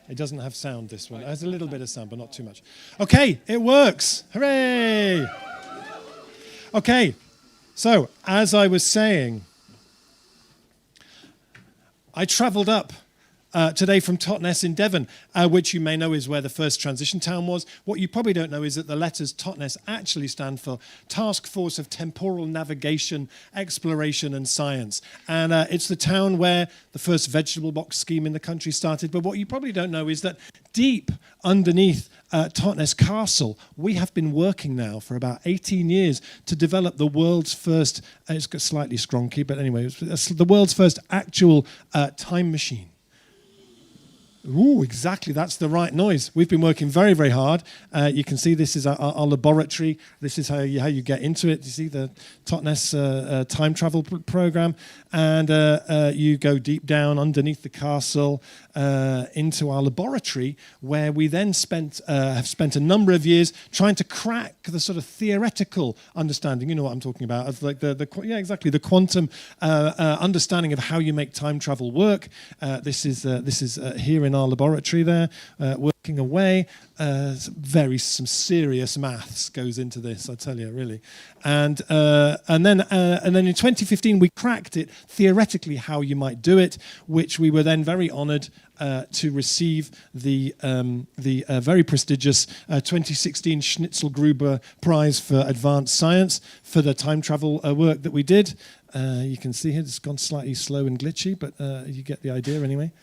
It doesn't have sound, this one. It has a little bit of sound, but not too much. Okay, it works. Hooray! Okay, so as I was saying, I travelled up today from Totnes in Devon, which you may know is where the first transition town was. What you probably don't know is that the letters Totnes actually stand for Task Force of Temporal Navigation, Exploration and Science. And it's the town where the first vegetable box scheme in the country started. But what you probably don't know is that deep underneath Totnes Castle, we have been working now for about 18 years to develop the world's first, it's got slightly skronky, but anyway, it's the world's first actual time machine. Ooh, exactly. That's the right noise. We've been working very, very hard. You can see this is our laboratory. This is how you get into it. You see the Totnes time travel program. And you go deep down underneath the castle into our laboratory, where we then have spent a number of years trying to crack the sort of theoretical understanding. You know what I'm talking about. Of like the quantum understanding of how you make time travel work. This is here in our laboratory there, working away. Some serious maths goes into this, I tell you, really. And then in 2015 we cracked it theoretically how you might do it, which we were then very honoured to receive the very prestigious 2016 Schnitzel-Gruber Prize for Advanced Science for the time travel work that we did. You can see here it's gone slightly slow and glitchy, but you get the idea anyway.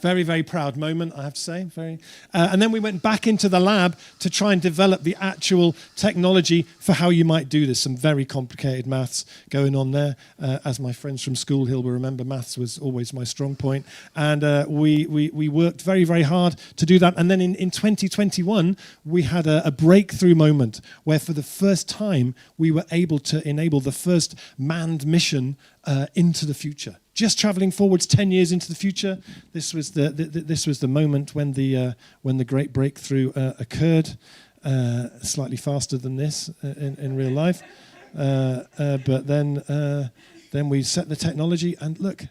Very, very proud moment, I have to say. And then we went back into the lab to try and develop the actual technology for how you might do this. Some very complicated maths going on there. As my friends from School Hill will remember, maths was always my strong point. And we worked very, very hard to do that. And then in 2021, we had a breakthrough moment where for the first time, we were able to enable the first manned mission into the future. Just travelling forwards 10 years into the future, this was the moment when the great breakthrough occurred, slightly faster than this in real life. But then we set the technology, and look.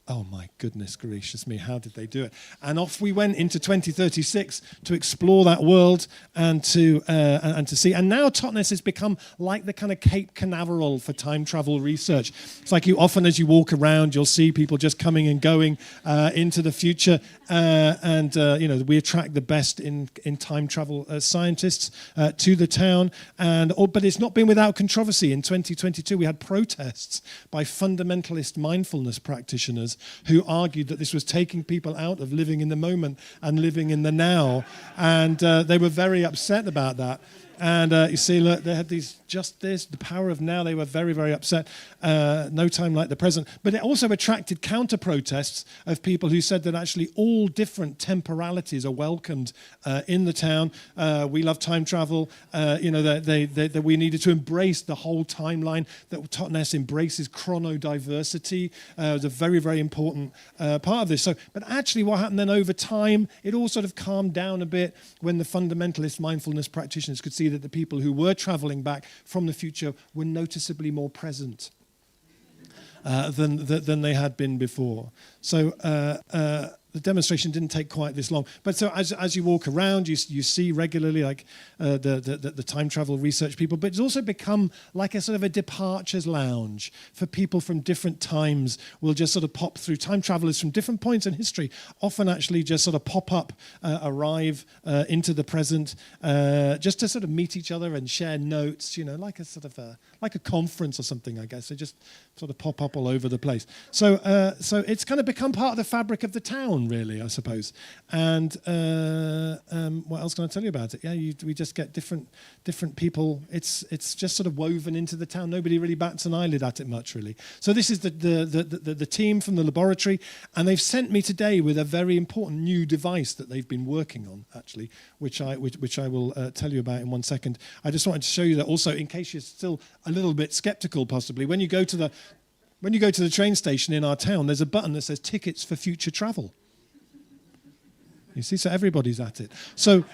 Oh my goodness gracious me, how did they do it? And off we went into 2036 to explore that world and to see. And now Totnes has become like the kind of Cape Canaveral for time travel research. It's like as you walk around, you'll see people just coming and going into the future. We attract the best in time travel scientists to the town. But it's not been without controversy. In 2022, we had protests by fundamentalist mindfulness practitioners who argued that this was taking people out of living in the moment and living in the now. And they were very upset about that. And you see, look, they had the power of now. They were very, very upset. No time like the present. But it also attracted counter-protests of people who said that actually all different temporalities are welcomed in the town. We love time travel. That we needed to embrace the whole timeline, that Totnes embraces chronodiversity. It's a very, very important part of this. But actually what happened then over time, it all sort of calmed down a bit when the fundamentalist mindfulness practitioners could see that the people who were traveling back from the future were noticeably more present than they had been before. So the demonstration didn't take quite this long. But so as you walk around, you see regularly like the time travel research people, but it's also become like a sort of a departures lounge for people from different times. Will just sort of pop through. Time travelers from different points in history often actually just sort of pop up, arrive into the present, just to sort of meet each other and share notes, like a sort of like a conference or something, I guess. They just sort of pop up all over the place. So it's kind of become part of the fabric of the town, really, I suppose. And what else can I tell you about it? Yeah, we just get different people. It's just sort of woven into the town. Nobody really bats an eyelid at it much, really. So this is the team from the laboratory, and they've sent me today with a very important new device that they've been working on, actually, which I will tell you about in 1 second. I just wanted to show you that also, in case you're still a little bit skeptical, possibly, when you go to the train station in our town, there's a button that says tickets for future travel. You see, so everybody's at it. So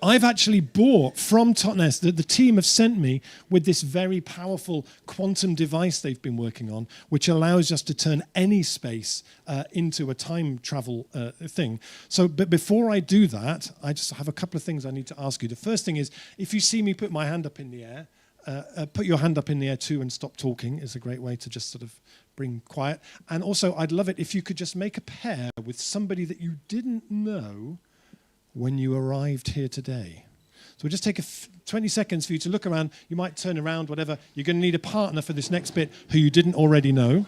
I've actually bought from Totnes, the team have sent me with this very powerful quantum device they've been working on, which allows us to turn any space into a time travel thing. But before I do that, I just have a couple of things I need to ask you. The first thing is, if you see me put my hand up in the air, put your hand up in the air too and stop talking is a great way to just sort of bring quiet. And also, I'd love it if you could just make a pair with somebody that you didn't know when you arrived here today. So we'll just take 20 seconds for you to look around. You might turn around, whatever. You're going to need a partner for this next bit who you didn't already know.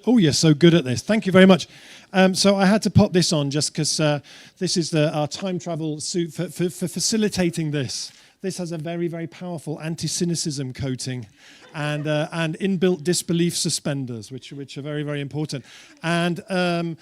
Oh, you're so good at this. Thank you very much. So I had to pop this on just because this is our time travel suit for facilitating this. This has a very, very powerful anti-cynicism coating and inbuilt disbelief suspenders, which are very, very important. And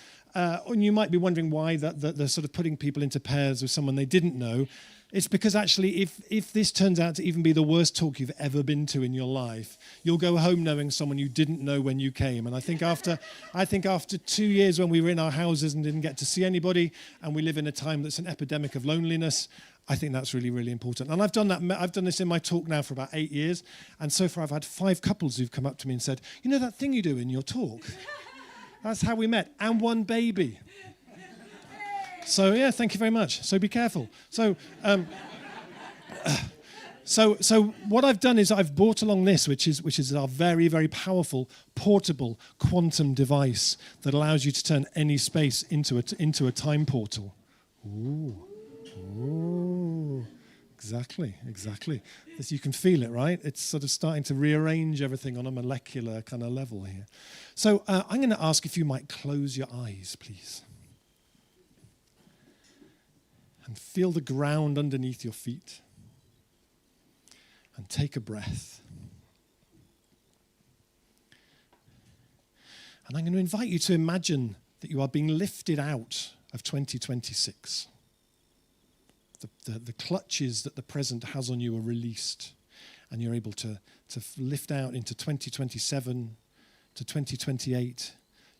you might be wondering why they're sort of putting people into pairs with someone they didn't know. It's because actually, if this turns out to even be the worst talk you've ever been to in your life, you'll go home knowing someone you didn't know when you came. And I think after 2 years when we were in our houses and didn't get to see anybody, and we live in a time that's an epidemic of loneliness, I think that's really, really important. And I've done this in my talk now for about 8 years, and so far I've had 5 couples who've come up to me and said, "You know that thing you do in your talk? That's how we met." And 1 baby. So yeah, thank you very much. So be careful. So what I've done is I've brought along this, which is our very, very powerful portable quantum device that allows you to turn any space into a time portal. Ooh. Exactly. As you can feel it, right? It's sort of starting to rearrange everything on a molecular kind of level here. So I'm going to ask if you might close your eyes, please. And feel the ground underneath your feet. And take a breath. And I'm going to invite you to imagine that you are being lifted out of 2026. The clutches that the present has on you are released, and you're able to lift out into 2027 to 2028.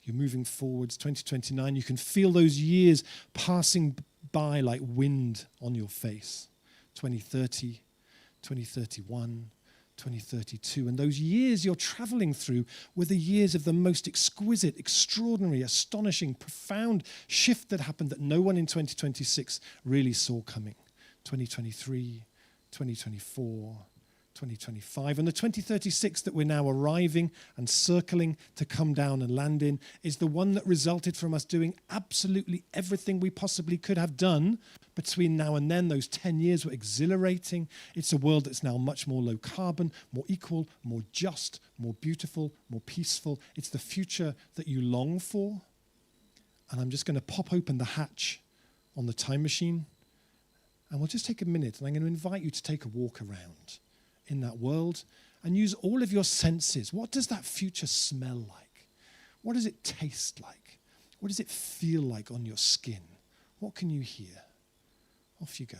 You're moving forwards, 2029. You can feel those years passing by like wind on your face. 2030, 2031, 2032. And those years you're traveling through were the years of the most exquisite, extraordinary, astonishing, profound shift that happened that no one in 2026 really saw coming. 2023, 2024, 2025. And the 2036 that we're now arriving and circling to come down and land in is the one that resulted from us doing absolutely everything we possibly could have done between now and then. Those 10 years were exhilarating. It's a world that's now much more low carbon, more equal, more just, more beautiful, more peaceful. It's the future that you long for. And I'm just going to pop open the hatch on the time machine. And we'll just take a minute, and I'm going to invite you to take a walk around in that world and use all of your senses. What does that future smell like? What does it taste like? What does it feel like on your skin? What can you hear? Off you go.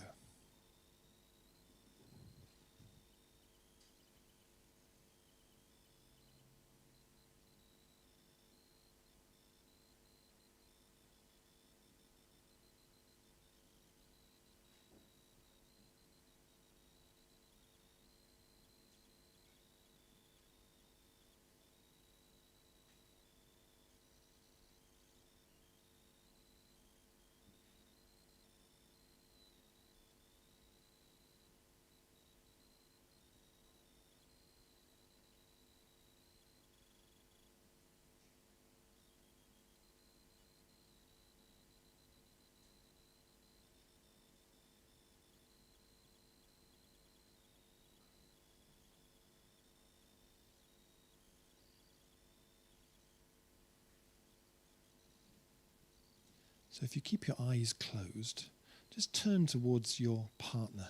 So if you keep your eyes closed, just turn towards your partner.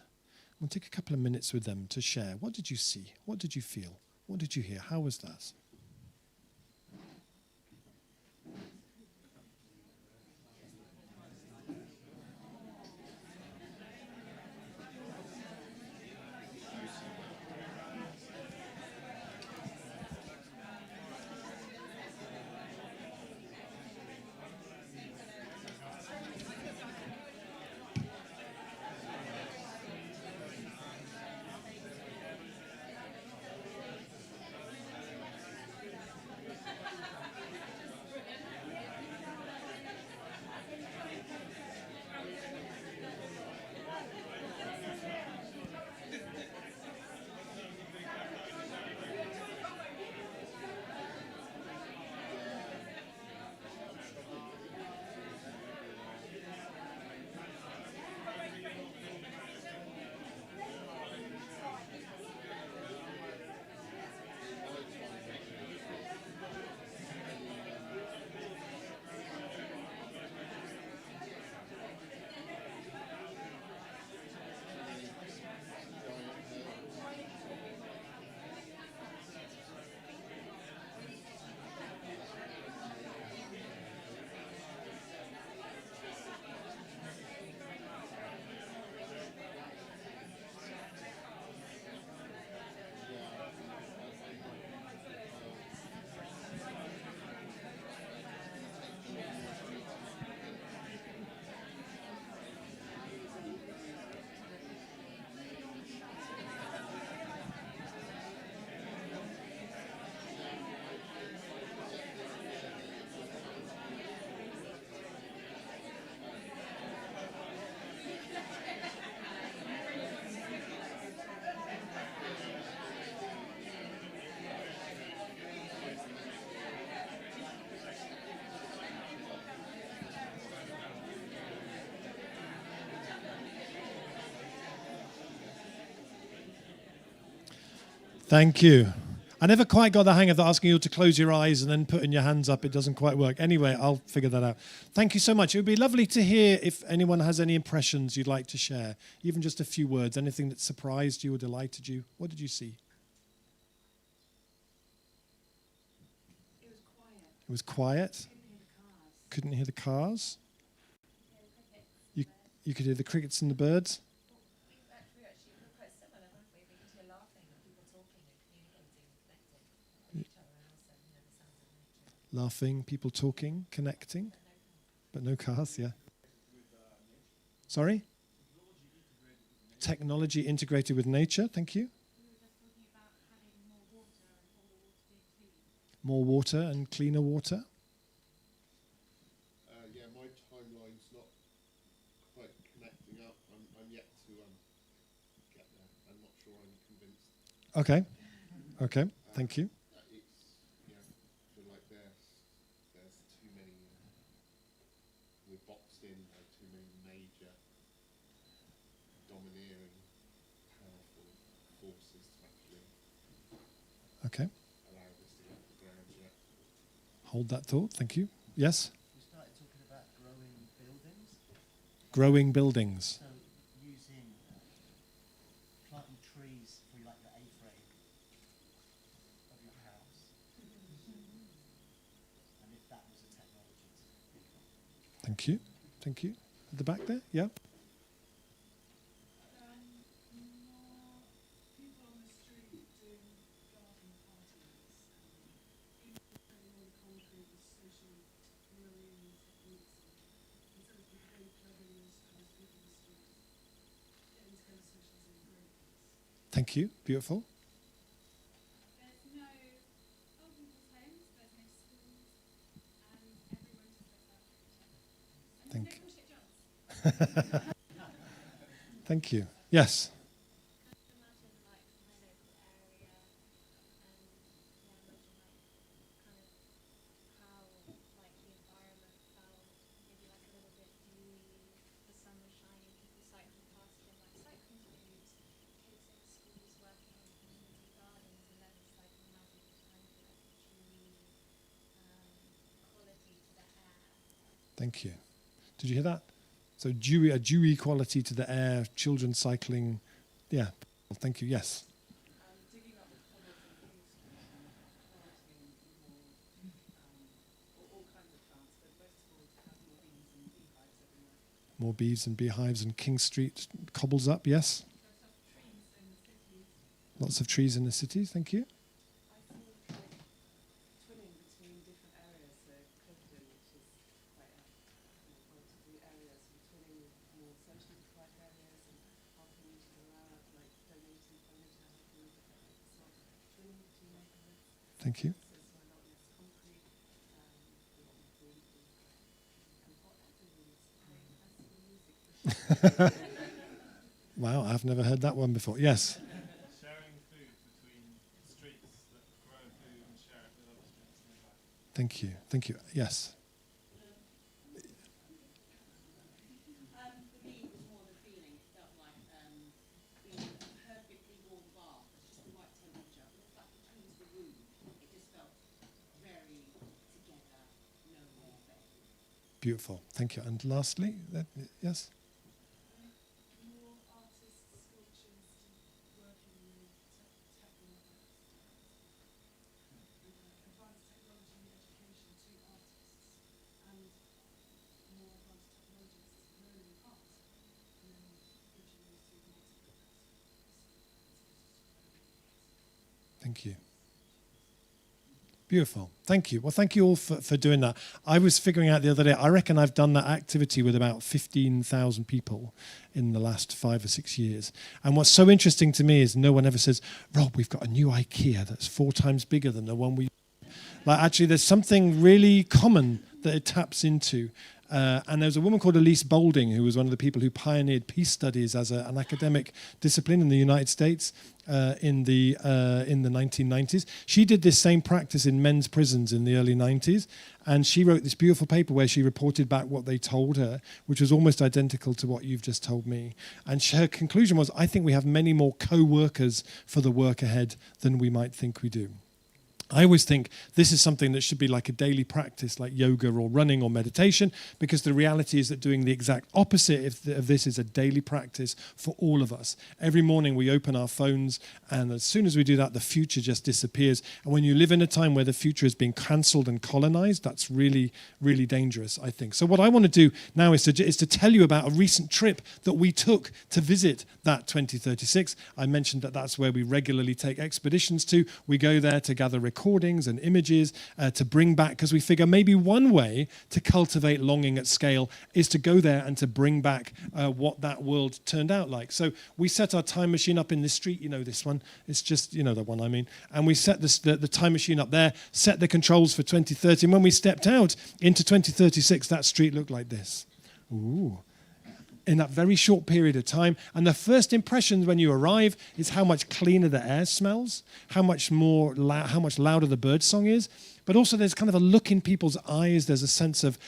We'll take a couple of minutes with them to share. What did you see? What did you feel? What did you hear? How was that? Thank you. I never quite got the hang of asking you to close your eyes and then putting your hands up. It doesn't quite work. Anyway, I'll figure that out. Thank you so much. It would be lovely to hear if anyone has any impressions you'd like to share, even just a few words, anything that surprised you or delighted you. What did you see? It was quiet. Couldn't hear the cars. You could hear the crickets and the birds. Laughing, people talking, connecting, but no cars, yeah. Sorry? Technology integrated with nature, thank you. More water and cleaner water. Yeah, my timeline's not quite connecting up. I'm yet to get there. I'm not sure I'm convinced. Okay, okay, thank you. I feel like there's too many, we're boxed in by too many major, domineering, powerful forces to actually Okay. allow this to get off the ground yet. Hold that thought, thank you. Yes? We started talking about growing buildings. Growing buildings. So using planting trees for like the A-frame of your house. And if that was a technology to think of. Thank you, thank you. At the back there, yeah? Thank you, beautiful. Thank you. Thank you. Yes. Thank you. Did you hear that? So a dewy quality to the air, children cycling. Yeah. Well, thank you. Yes. More bees and beehives and King Street cobbles up. Yes. Lots of trees in the city. Thank you. Thank you. Wow, I've never heard that one before. Yes. Sharing food between streets that grow food and share it with other streets nearby. Thank you. Thank you. Yes. For me, it was more the feeling. It felt like being a perfectly warm bath, just the right temperature. But the fact that it was the room, it just felt very together, no warfare. Beautiful. Thank you. And lastly, yes. Thank you. Beautiful. Thank you. Well, thank you all for doing that. I was figuring out the other day, I reckon I've done that activity with about 15,000 people in the last 5 or 6 years. And what's so interesting to me is no one ever says, Rob, we've got a new IKEA that's 4 times bigger than the one we... Like, actually, there's something really common that it taps into. And there was a woman called Elise Boulding, who was one of the people who pioneered peace studies as an academic discipline in the United States in the 1990s. She did this same practice in men's prisons in the early 90s, and she wrote this beautiful paper where she reported back what they told her, which was almost identical to what you've just told me. And her conclusion was, I think we have many more co-workers for the work ahead than we might think we do. I always think this is something that should be like a daily practice, like yoga or running or meditation, because the reality is that doing the exact opposite of this is a daily practice for all of us. Every morning we open our phones, and as soon as we do that, the future just disappears. And when you live in a time where the future is being cancelled and colonized, that's really, really dangerous, I think. So what I want to do now is to tell you about a recent trip that we took to visit that 2036. I mentioned that that's where we regularly take expeditions to. We go there to gather recordings and images to bring back, because we figure maybe one way to cultivate longing at scale is to go there and to bring back what that world turned out like. So we set our time machine up in this street, you know this one, it's just, you know the one I mean, and we set the time machine up there, set the controls for 2030, and when we stepped out into 2036, that street looked like this. Ooh. In that very short period of time. And the first impressions when you arrive is how much cleaner the air smells, how much louder the bird song is. But also there's kind of a look in people's eyes. There's a sense of,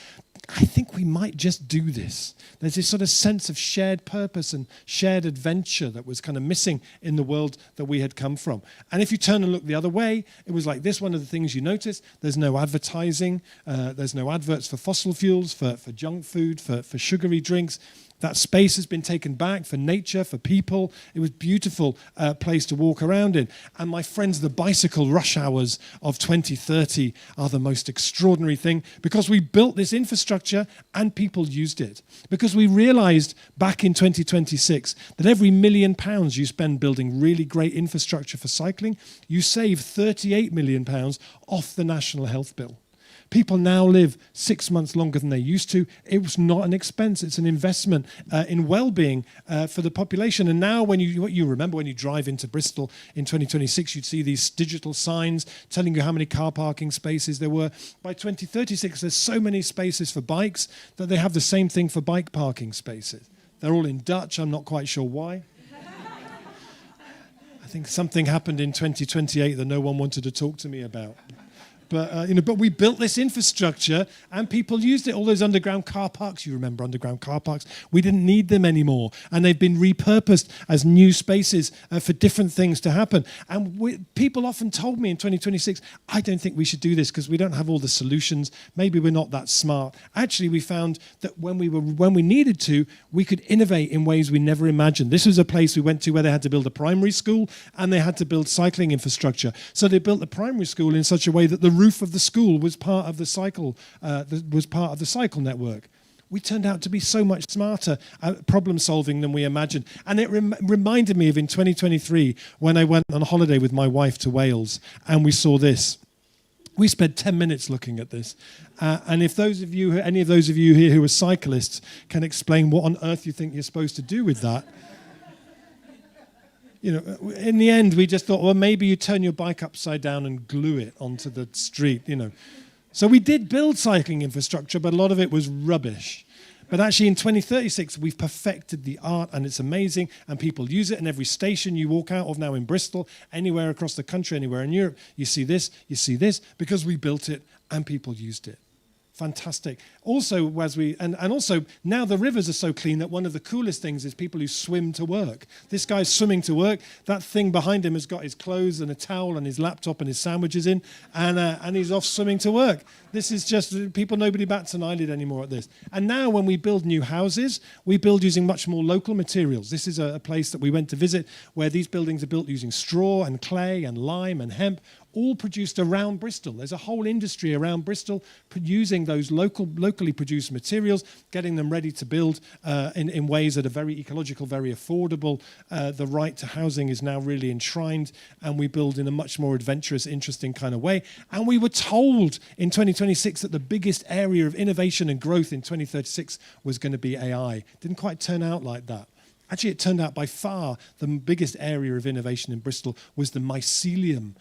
I think we might just do this. There's this sort of sense of shared purpose and shared adventure that was kind of missing in the world that we had come from. And if you turn and look the other way, it was like this. One of the things you notice, there's no advertising. There's no adverts for fossil fuels, for junk food, for sugary drinks. That space has been taken back for nature, for people. It was a beautiful place to walk around in. And my friends, the bicycle rush hours of 2030 are the most extraordinary thing, because we built this infrastructure and people used it. Because we realized back in 2026 that every £1 million you spend building really great infrastructure for cycling, you save £38 million off the National Health Bill. People now live 6 months longer than they used to. It was not an expense. It's an investment in well-being for the population. And now what you remember when you drive into Bristol in 2026, you'd see these digital signs telling you how many car parking spaces there were. By 2036, there's so many spaces for bikes that they have the same thing for bike parking spaces. They're all in Dutch. I'm not quite sure why. I think something happened in 2028 that no one wanted to talk to me about. But we built this infrastructure and people used it. All those underground car parks, you remember underground car parks, we didn't need them anymore. And they've been repurposed as new spaces for different things to happen. And people often told me in 2026, I don't think we should do this because we don't have all the solutions. Maybe we're not that smart. Actually, we found that when we needed to, we could innovate in ways we never imagined. This was a place we went to where they had to build a primary school and they had to build cycling infrastructure. So they built the primary school in such a way that the roof of the school was part of the cycle network. We turned out to be so much smarter at problem solving than we imagined. And it reminded me of in 2023 when I went on holiday with my wife to Wales and we saw this. We spent 10 minutes looking at this. And if any of those of you here who are cyclists can explain what on earth you think you're supposed to do with that, in the end, we just thought, well, maybe you turn your bike upside down and glue it onto the street, So we did build cycling infrastructure, but a lot of it was rubbish. But actually, in 2036, we've perfected the art, and it's amazing, and people use it. And every station you walk out of now in Bristol, anywhere across the country, anywhere in Europe, you see this, because we built it and people used it. Fantastic. Also, also now the rivers are so clean that one of the coolest things is people who swim to work. This guy's swimming to work. That thing behind him has got his clothes and a towel and his laptop and his sandwiches in, and he's off swimming to work. This is just nobody bats an eyelid anymore at this. And now when we build new houses, we build using much more local materials. This is a place that we went to visit where these buildings are built using straw and clay and lime and hemp, all produced around Bristol. There's a whole industry around Bristol using those locally produced materials, getting them ready to build in ways that are very ecological, very affordable. The right to housing is now really enshrined, and we build in a much more adventurous, interesting kind of way. And we were told in 2026 that the biggest area of innovation and growth in 2036 was going to be AI. Didn't quite turn out like that. Actually, it turned out by far the biggest area of innovation in Bristol was the mycelium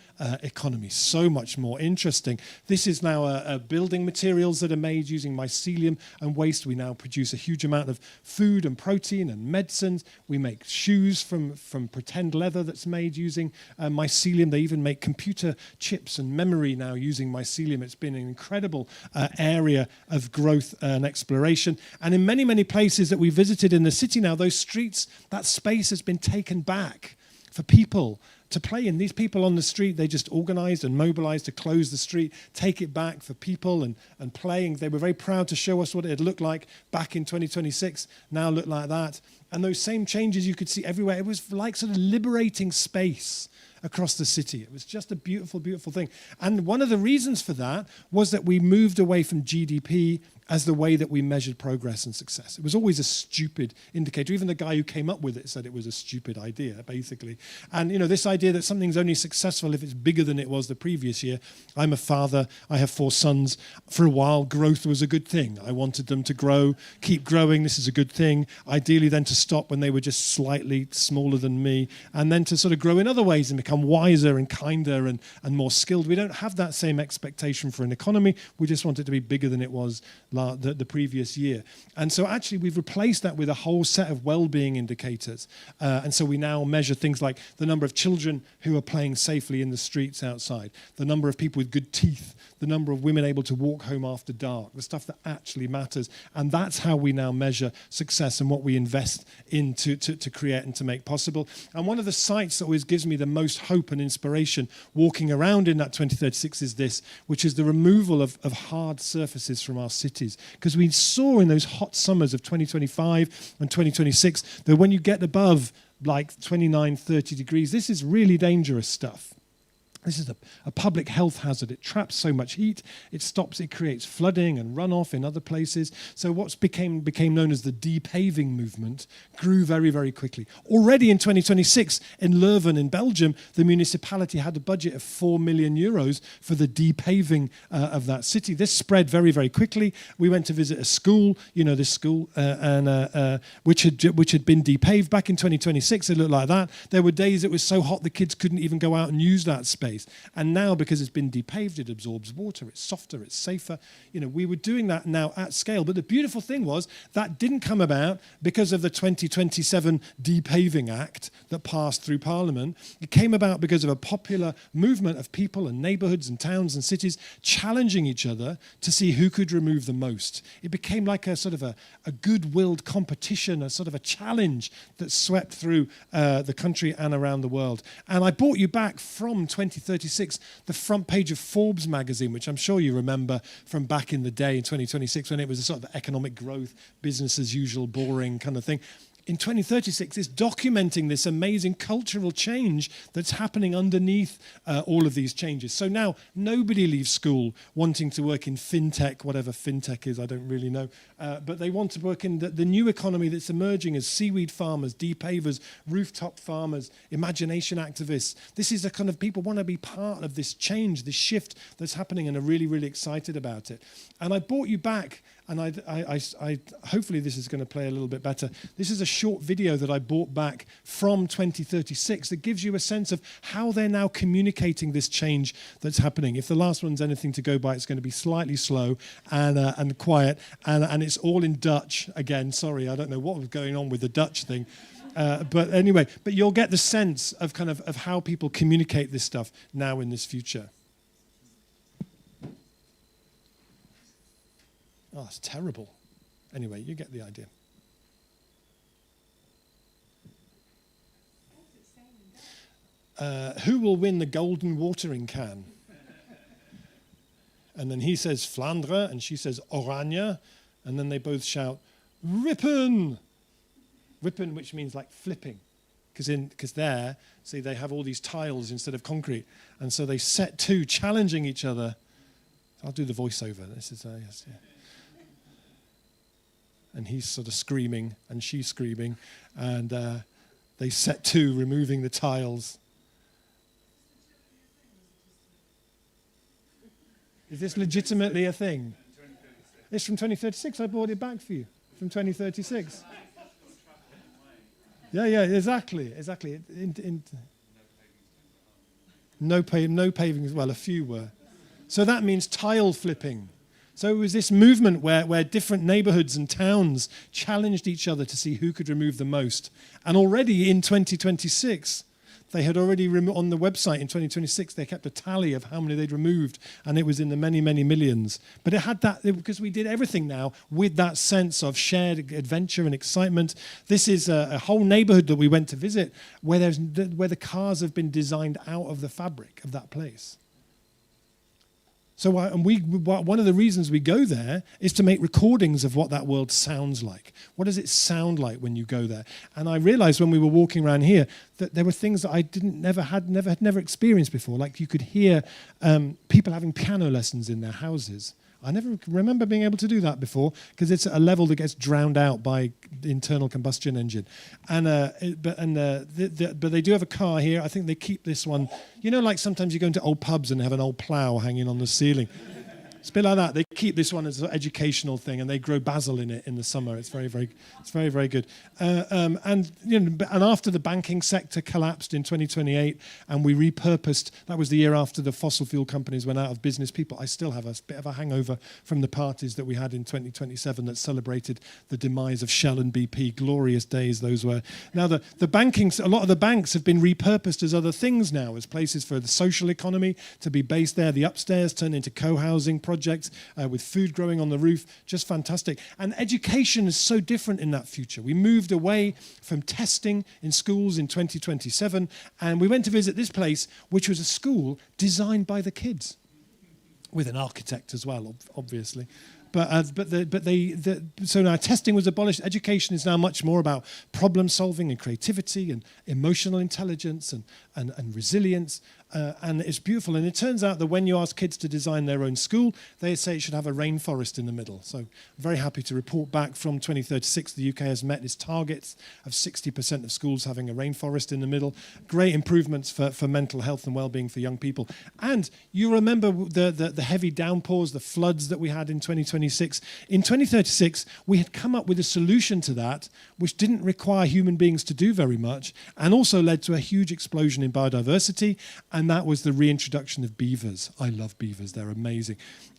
economy. So much more interesting. This is now building materials that are made using mycelium and waste. We now produce a huge amount of food and protein and medicines. We make shoes from pretend leather that's made using mycelium. They even make computer chips and memory now using mycelium. It's been an incredible area of growth and exploration. And in many, many places that we visited in the city now, those streets, that space has been taken back for people to play in. These people on the street, they just organized and mobilized to close the street, take it back for people and playing. They were very proud to show us what it had looked like back in 2026, now look like that. And those same changes you could see everywhere. It was like sort of liberating space across the city. It was just a beautiful, beautiful thing. And one of the reasons for that was that we moved away from GDP as the way that we measured progress and success. It was always a stupid indicator. Even the guy who came up with it said it was a stupid idea, basically. And this idea that something's only successful if it's bigger than it was the previous year. I'm a father. I have 4 sons. For a while, growth was a good thing. I wanted them to grow, keep growing. This is a good thing. Ideally, then to stop when they were just slightly smaller than me, and then to sort of grow in other ways and become wiser and kinder and more skilled. We don't have that same expectation for an economy. We just want it to be bigger than it was the previous year. And so actually we've replaced that with a whole set of well-being indicators. And so we now measure things like the number of children who are playing safely in the streets outside, the number of people with good teeth, the number of women able to walk home after dark, the stuff that actually matters. And that's how we now measure success and what we invest in to create and to make possible. And one of the sites that always gives me the most hope and inspiration walking around in that 2036 is this, which is the removal of hard surfaces from our cities. Because we saw in those hot summers of 2025 and 2026 that when you get above like 29, 30 degrees, this is really dangerous stuff. This is a public health hazard. It traps so much heat. It creates flooding and runoff in other places. So what's became known as the depaving movement grew very, very quickly. Already in 2026, in Leuven in Belgium, the municipality had a budget of 4 million euros for the depaving of that city. This spread very, very quickly. We went to visit a school, this school, which had been depaved back in 2026. It looked like that. There were days it was so hot the kids couldn't even go out and use that space. And now, because it's been depaved, it absorbs water, it's softer, it's safer. We were doing that now at scale. But the beautiful thing was that didn't come about because of the 2027 Depaving Act that passed through Parliament. It came about because of a popular movement of people and neighborhoods and towns and cities challenging each other to see who could remove the most. It became like a sort of a good-willed competition, a sort of a challenge that swept through the country and around the world. And I brought you back from 2036, the front page of Forbes magazine, which I'm sure you remember from back in the day in 2026 when it was a sort of economic growth, business as usual, boring kind of thing. In 2036, it's documenting this amazing cultural change that's happening underneath all of these changes. So now nobody leaves school wanting to work in fintech, whatever fintech is, I don't really know. But they want to work in the new economy that's emerging as seaweed farmers, depavers, rooftop farmers, imagination activists. This is the kind of people want to be part of this change, this shift that's happening, and are really, really excited about it. And I brought you back, and I hopefully this is going to play a little bit better. This is a short video that I brought back from 2036 that gives you a sense of how they're now communicating this change that's happening. If the last one's anything to go by, it's going to be slightly slow and quiet, and it's all in Dutch. Again, sorry, I don't know what was going on with the Dutch thing. But anyway, but you'll get the sense of of how people communicate this stuff now in this future. Oh, it's terrible. Anyway, you get the idea. Who will win the golden watering can? And then he says Flandre, and she says Oranje, and then they both shout, Rippen! Rippen, which means like flipping. Because there, see, they have all these tiles instead of concrete. And so they set two, challenging each other. I'll do the voiceover. This is, yes, yeah. And he's sort of screaming, and she's screaming, and they set to removing the tiles. Is this legitimately a thing? It's from 2036. I brought it back for you. From 2036. Yeah, exactly. No paving as well, a few were. So that means tile flipping. So it was this movement where different neighborhoods and towns challenged each other to see who could remove the most. And already in 2026, they had already, on the website in 2026, they kept a tally of how many they'd removed, and it was in the many, many millions. But it had that, because we did everything now with that sense of shared adventure and excitement. This is a whole neighborhood that we went to visit where the cars have been designed out of the fabric of that place. So one of the reasons we go there is to make recordings of what that world sounds like. What does it sound like when you go there? And I realized when we were walking around here that there were things that I had never experienced before. Like you could hear people having piano lessons in their houses. I never remember being able to do that before because it's at a level that gets drowned out by the internal combustion engine. But they do have a car here. I think they keep this one. You know, like sometimes you go into old pubs and they have an old plough hanging on the ceiling. It's a bit like that. They keep this one as an educational thing, and they grow basil in it in the summer. It's very, very good. And after the banking sector collapsed in 2028, and we repurposed. That was the year after the fossil fuel companies went out of business. I still have a bit of a hangover from the parties that we had in 2027 that celebrated the demise of Shell and BP. Glorious days those were. Now a lot of the banks have been repurposed as other things now, as places for the social economy to be based there. The upstairs turned into co-housing projects with food growing on the roof, just fantastic. And education is so different in that future. We moved away from testing in schools in 2027, and we went to visit this place, which was a school designed by the kids, with an architect as well, obviously. So now testing was abolished. Education is now much more about problem solving and creativity and emotional intelligence and resilience. And it's beautiful. And it turns out that when you ask kids to design their own school, they say it should have a rainforest in the middle. So I'm very happy to report back from 2036, the UK has met its targets of 60% of schools having a rainforest in the middle. Great improvements for mental health and well-being for young people. And you remember the heavy downpours, the floods that we had in 2026. In 2036, we had come up with a solution to that, which didn't require human beings to do very much, and also led to a huge explosion in biodiversity. And that was the reintroduction of beavers. I love beavers, they're amazing.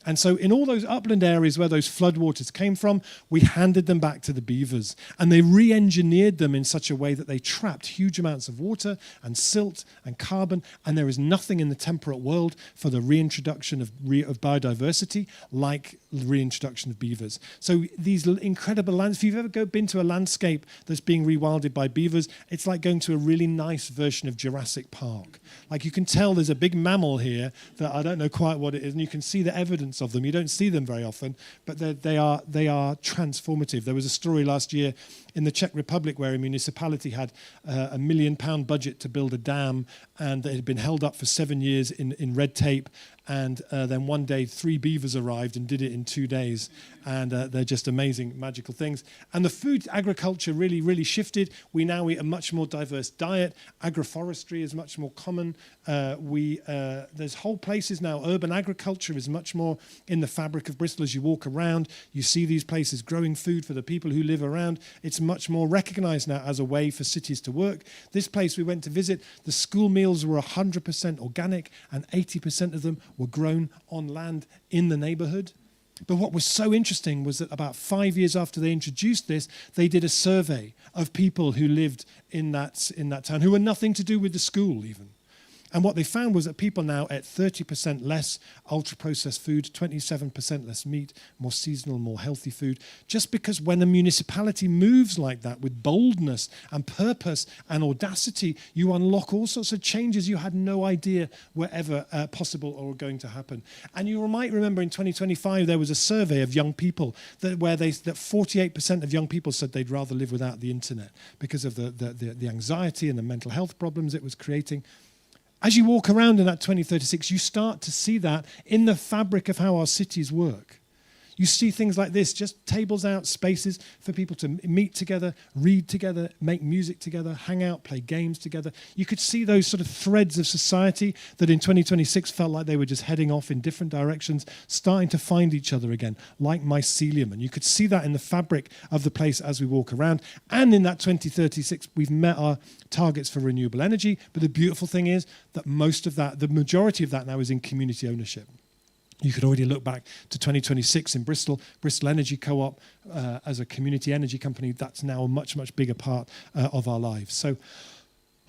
And so in all those upland areas where those floodwaters came from, we handed them back to the beavers. And they re-engineered them in such a way that they trapped huge amounts of water and silt and carbon. And there is nothing in the temperate world for the reintroduction of biodiversity like the reintroduction of beavers. So these incredible lands, if you've ever been to a landscape that's being rewilded by beavers, it's like going to a really nice version of Jurassic Park. Like you can tell there's a big mammal here that I don't know quite what it is, and you can see the evidence of them. You don't see them very often, but they are transformative. There was a story last year in the Czech Republic where a municipality had a £1 million budget to build a dam, and it had been held up for 7 years in red tape. And then one day, 3 beavers arrived and did it in 2 days. And they're just amazing, magical things. And the food agriculture really, really shifted. We now eat a much more diverse diet. Agroforestry is much more common. There's whole places now. Urban agriculture is much more in the fabric of Bristol. As you walk around, you see these places growing food for the people who live around. It's much more recognized now as a way for cities to work. This place we went to visit, the school meals were 100% organic, and 80% of them were grown on land in the neighborhood. But what was so interesting was that about 5 years after they introduced this, they did a survey of people who lived in that town, who were nothing to do with the school even. And what they found was that people now ate 30% less ultra-processed food, 27% less meat, more seasonal, more healthy food, just because when a municipality moves like that with boldness and purpose and audacity, you unlock all sorts of changes you had no idea were ever possible or going to happen. And you might remember in 2025, there was a survey of young people that 48% of young people said they'd rather live without the internet because of the anxiety and the mental health problems it was creating. As you walk around in that 2036, you start to see that in the fabric of how our cities work. You see things like this, just tables out, spaces for people to meet together, read together, make music together, hang out, play games together. You could see those sort of threads of society that in 2026 felt like they were just heading off in different directions, starting to find each other again, like mycelium. And you could see that in the fabric of the place as we walk around. And in that 2036, we've met our targets for renewable energy. But the beautiful thing is that most of that, the majority of that now is in community ownership. You could already look back to 2026 in Bristol Energy Co-op as a community energy company. That's now a much, much bigger part of our lives. So,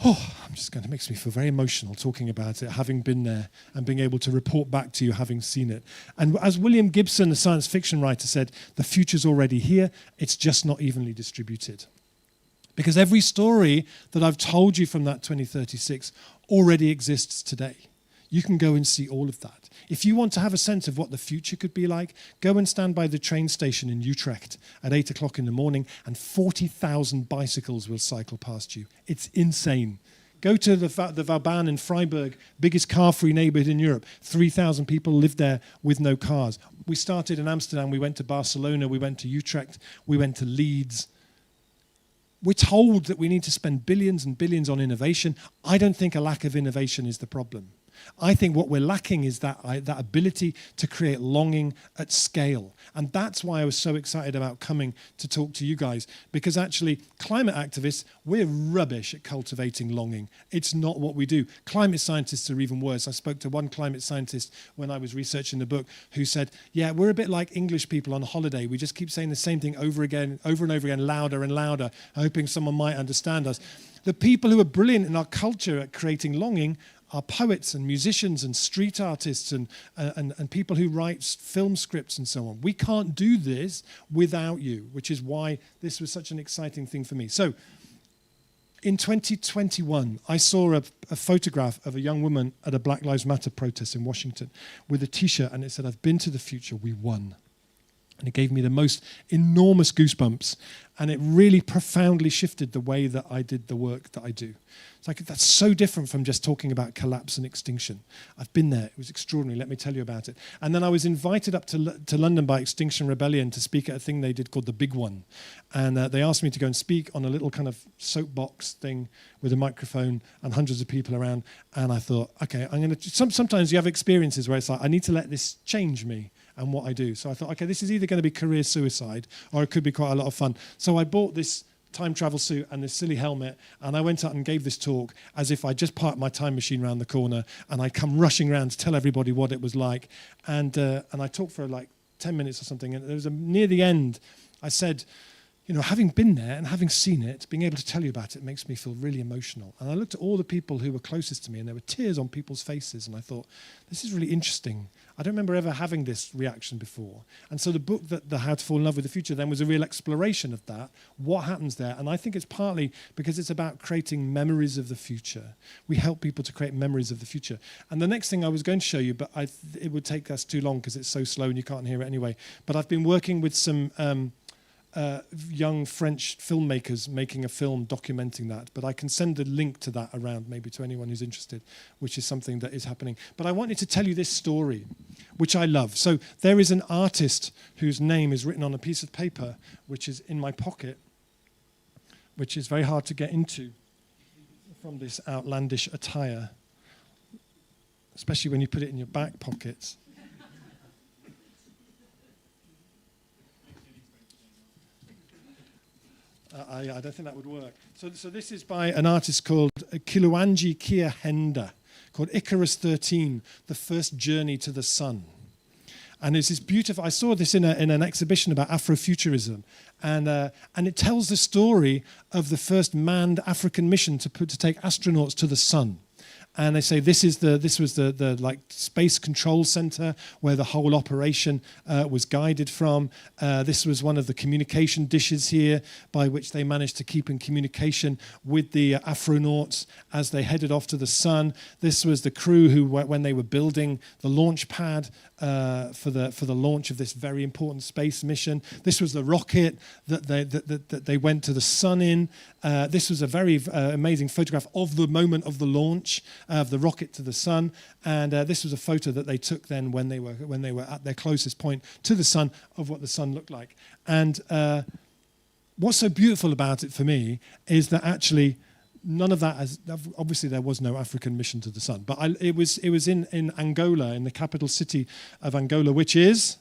it makes me feel very emotional talking about it, having been there and being able to report back to you, having seen it. And as William Gibson, the science fiction writer, said, the future's already here. It's just not evenly distributed. Because every story that I've told you from that 2036 already exists today. You can go and see all of that. If you want to have a sense of what the future could be like, go and stand by the train station in Utrecht at 8 o'clock in the morning and 40,000 bicycles will cycle past you. It's insane. Go to the Vauban in Freiburg, biggest car-free neighborhood in Europe. 3,000 people live there with no cars. We started in Amsterdam, we went to Barcelona, we went to Utrecht, we went to Leeds. We're told that we need to spend billions and billions on innovation. I don't think a lack of innovation is the problem. I think what we're lacking is that ability to create longing at scale. And that's why I was so excited about coming to talk to you guys. Because actually, climate activists, we're rubbish at cultivating longing. It's not what we do. Climate scientists are even worse. I spoke to one climate scientist when I was researching the book who said, yeah, we're a bit like English people on holiday. We just keep saying the same thing over and over again, louder and louder, hoping someone might understand us. The people who are brilliant in our culture at creating longing are poets and musicians and street artists and people who write film scripts and so on. We can't do this without you, which is why this was such an exciting thing for me. So in 2021, I saw a photograph of a young woman at a Black Lives Matter protest in Washington with a T-shirt, and it said, "I've been to the future, we won." And it gave me the most enormous goosebumps, and it really profoundly shifted the way that I did the work that I do. It's like, that's so different from just talking about collapse and extinction. I've been there. It was extraordinary. Let me tell you about it. And then I was invited up to London by Extinction Rebellion to speak at a thing they did called The Big One. And they asked me to go and speak on a little kind of soapbox thing with a microphone and hundreds of people around. And I thought, okay, I'm going to... Sometimes you have experiences where it's like, I need to let this change me and what I do. So I thought, okay, this is either going to be career suicide or it could be quite a lot of fun. So I bought this time travel suit and this silly helmet, and I went out and gave this talk as if I just parked my time machine around the corner and I'd come rushing around to tell everybody what it was like. And I talked for like 10 minutes or something, and there was near the end, I said, you know, having been there and having seen it, being able to tell you about it makes me feel really emotional. And I looked at all the people who were closest to me, and there were tears on people's faces, and I thought, this is really interesting. I don't remember ever having this reaction before. And so the book, the How to Fall in Love with the Future, then was a real exploration of that, what happens there. And I think it's partly because it's about creating memories of the future. We help people to create memories of the future. And the next thing I was going to show you, but it would take us too long because it's so slow and you can't hear it anyway. But I've been working with some young French filmmakers making a film documenting that, but I can send a link to that around maybe to anyone who's interested, which is something that is happening. But I wanted to tell you this story, which I love. So there is an artist whose name is written on a piece of paper, which is in my pocket, which is very hard to get into from this outlandish attire, especially when you put it in your back pockets. I don't think that would work. So this is by an artist called Kiluanji Kia Henda, called Icarus 13, The First Journey to the Sun. And it's this beautiful, I saw this in an exhibition about Afrofuturism, and it tells the story of the first manned African mission to take astronauts to the sun. And they say this was the like space control center where the whole operation was guided from. This was one of the communication dishes here by which they managed to keep in communication with the astronauts as they headed off to the sun. This was the crew who, when they were building the launch pad for the launch of this very important space mission. This was the rocket that they went to the sun in. This was a very amazing photograph of the moment of the launch. of the rocket to the sun. And this was a photo that they took then when they were at their closest point to the sun of what the sun looked like. And what's so beautiful about it for me is that actually none of that obviously there was no African mission to the sun, but it was in Angola, in the capital city of Angola, which is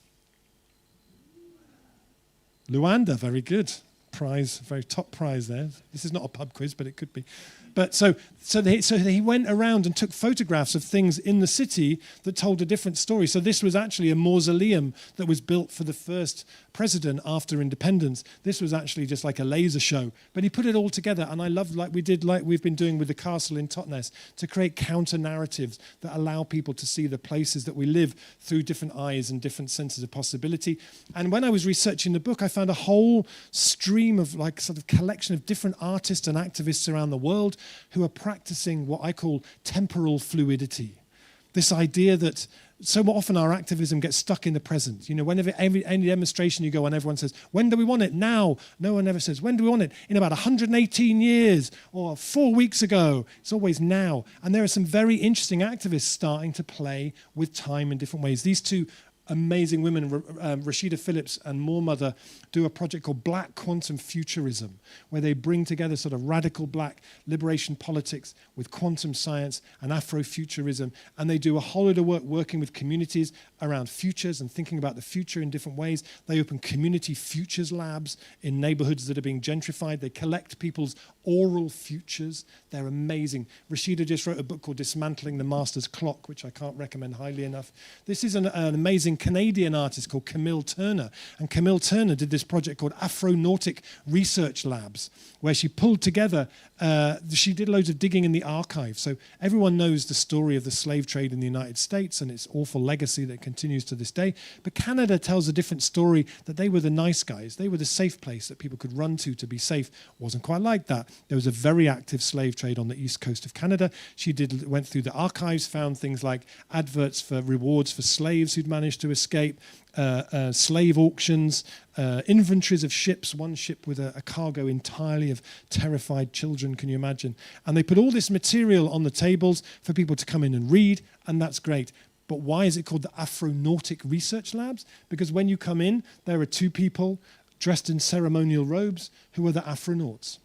Luanda. Very good. Prize, very top prize there. This is not a pub quiz, but it could be. But so he went around and took photographs of things in the city that told a different story. So this was actually a mausoleum that was built for the first president after independence. This was actually just like a laser show. But he put it all together, and I love, like we've been doing with the castle in Totnes, to create counter narratives that allow people to see the places that we live through different eyes and different senses of possibility. And when I was researching the book, I found a whole stream of like sort of collection of different artists and activists around the world who are practicing what I call temporal fluidity. This idea that so often our activism gets stuck in the present. You know, whenever any demonstration you go on, everyone says, when do we want it? Now. No one ever says, when do we want it? In about 118 years or 4 weeks ago. It's always now. And there are some very interesting activists starting to play with time in different ways. These two amazing women, Rashida Phillips and Moormother, do a project called Black Quantum Futurism, where they bring together sort of radical black liberation politics with quantum science and Afrofuturism. And they do a whole lot of work working with communities around futures and thinking about the future in different ways. They open community futures labs in neighborhoods that are being gentrified. They collect people's oral futures. They're amazing. Rashida just wrote a book called Dismantling the Master's Clock, which I can't recommend highly enough. This is an amazing Canadian artist called Camille Turner. And Camille Turner did this project called Afronautic Research Labs, where she pulled together, she did loads of digging in the archive. So everyone knows the story of the slave trade in the United States and its awful legacy that continues to this day. But Canada tells a different story, that they were the nice guys. They were the safe place that people could run to be safe. Wasn't quite like that. There was a very active slave trade on the east coast of Canada. She went through the archives, found things like adverts for rewards for slaves who'd managed to escape, slave auctions, inventories of ships, one ship with a cargo entirely of terrified children, can you imagine? And they put all this material on the tables for people to come in and read, and that's great. But why is it called the Afronautic Research Labs? Because when you come in, there are two people dressed in ceremonial robes who are the Afronauts,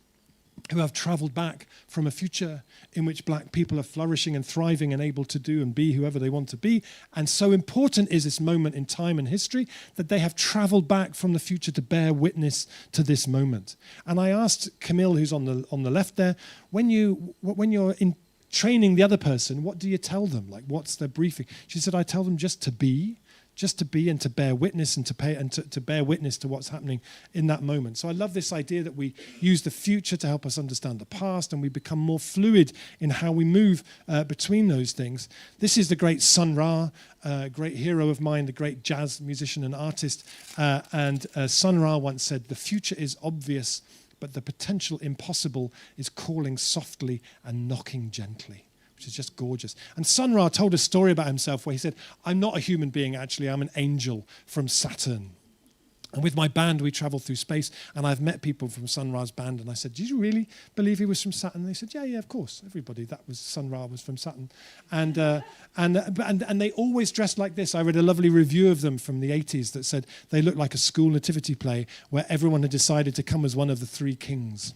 who have traveled back from a future in which black people are flourishing and thriving and able to do and be whoever they want to be. And so important is this moment in time and history that they have traveled back from the future to bear witness to this moment. And I asked Camille, who's on the left there, when you're in training the other person, what do you tell them? Like, what's their briefing? She said, I tell them just to be and to bear witness and to bear witness to what's happening in that moment. So I love this idea that we use the future to help us understand the past, and we become more fluid in how we move between those things. This is the great Sun Ra, great hero of mine, the great jazz musician and artist. And Sun Ra once said, the future is obvious, but the potential impossible is calling softly and knocking gently. Which is just gorgeous. And Sun Ra told a story about himself where he said, I'm not a human being, actually, I'm an angel from Saturn. And with my band, we travel through space, and I've met people from Sun Ra's band, and I said, did you really believe he was from Saturn? And they said, yeah, of course, everybody, that was Sun Ra was from Saturn. And they always dressed like this. I read a lovely review of them from the 80s that said they looked like a school nativity play where everyone had decided to come as one of the three kings.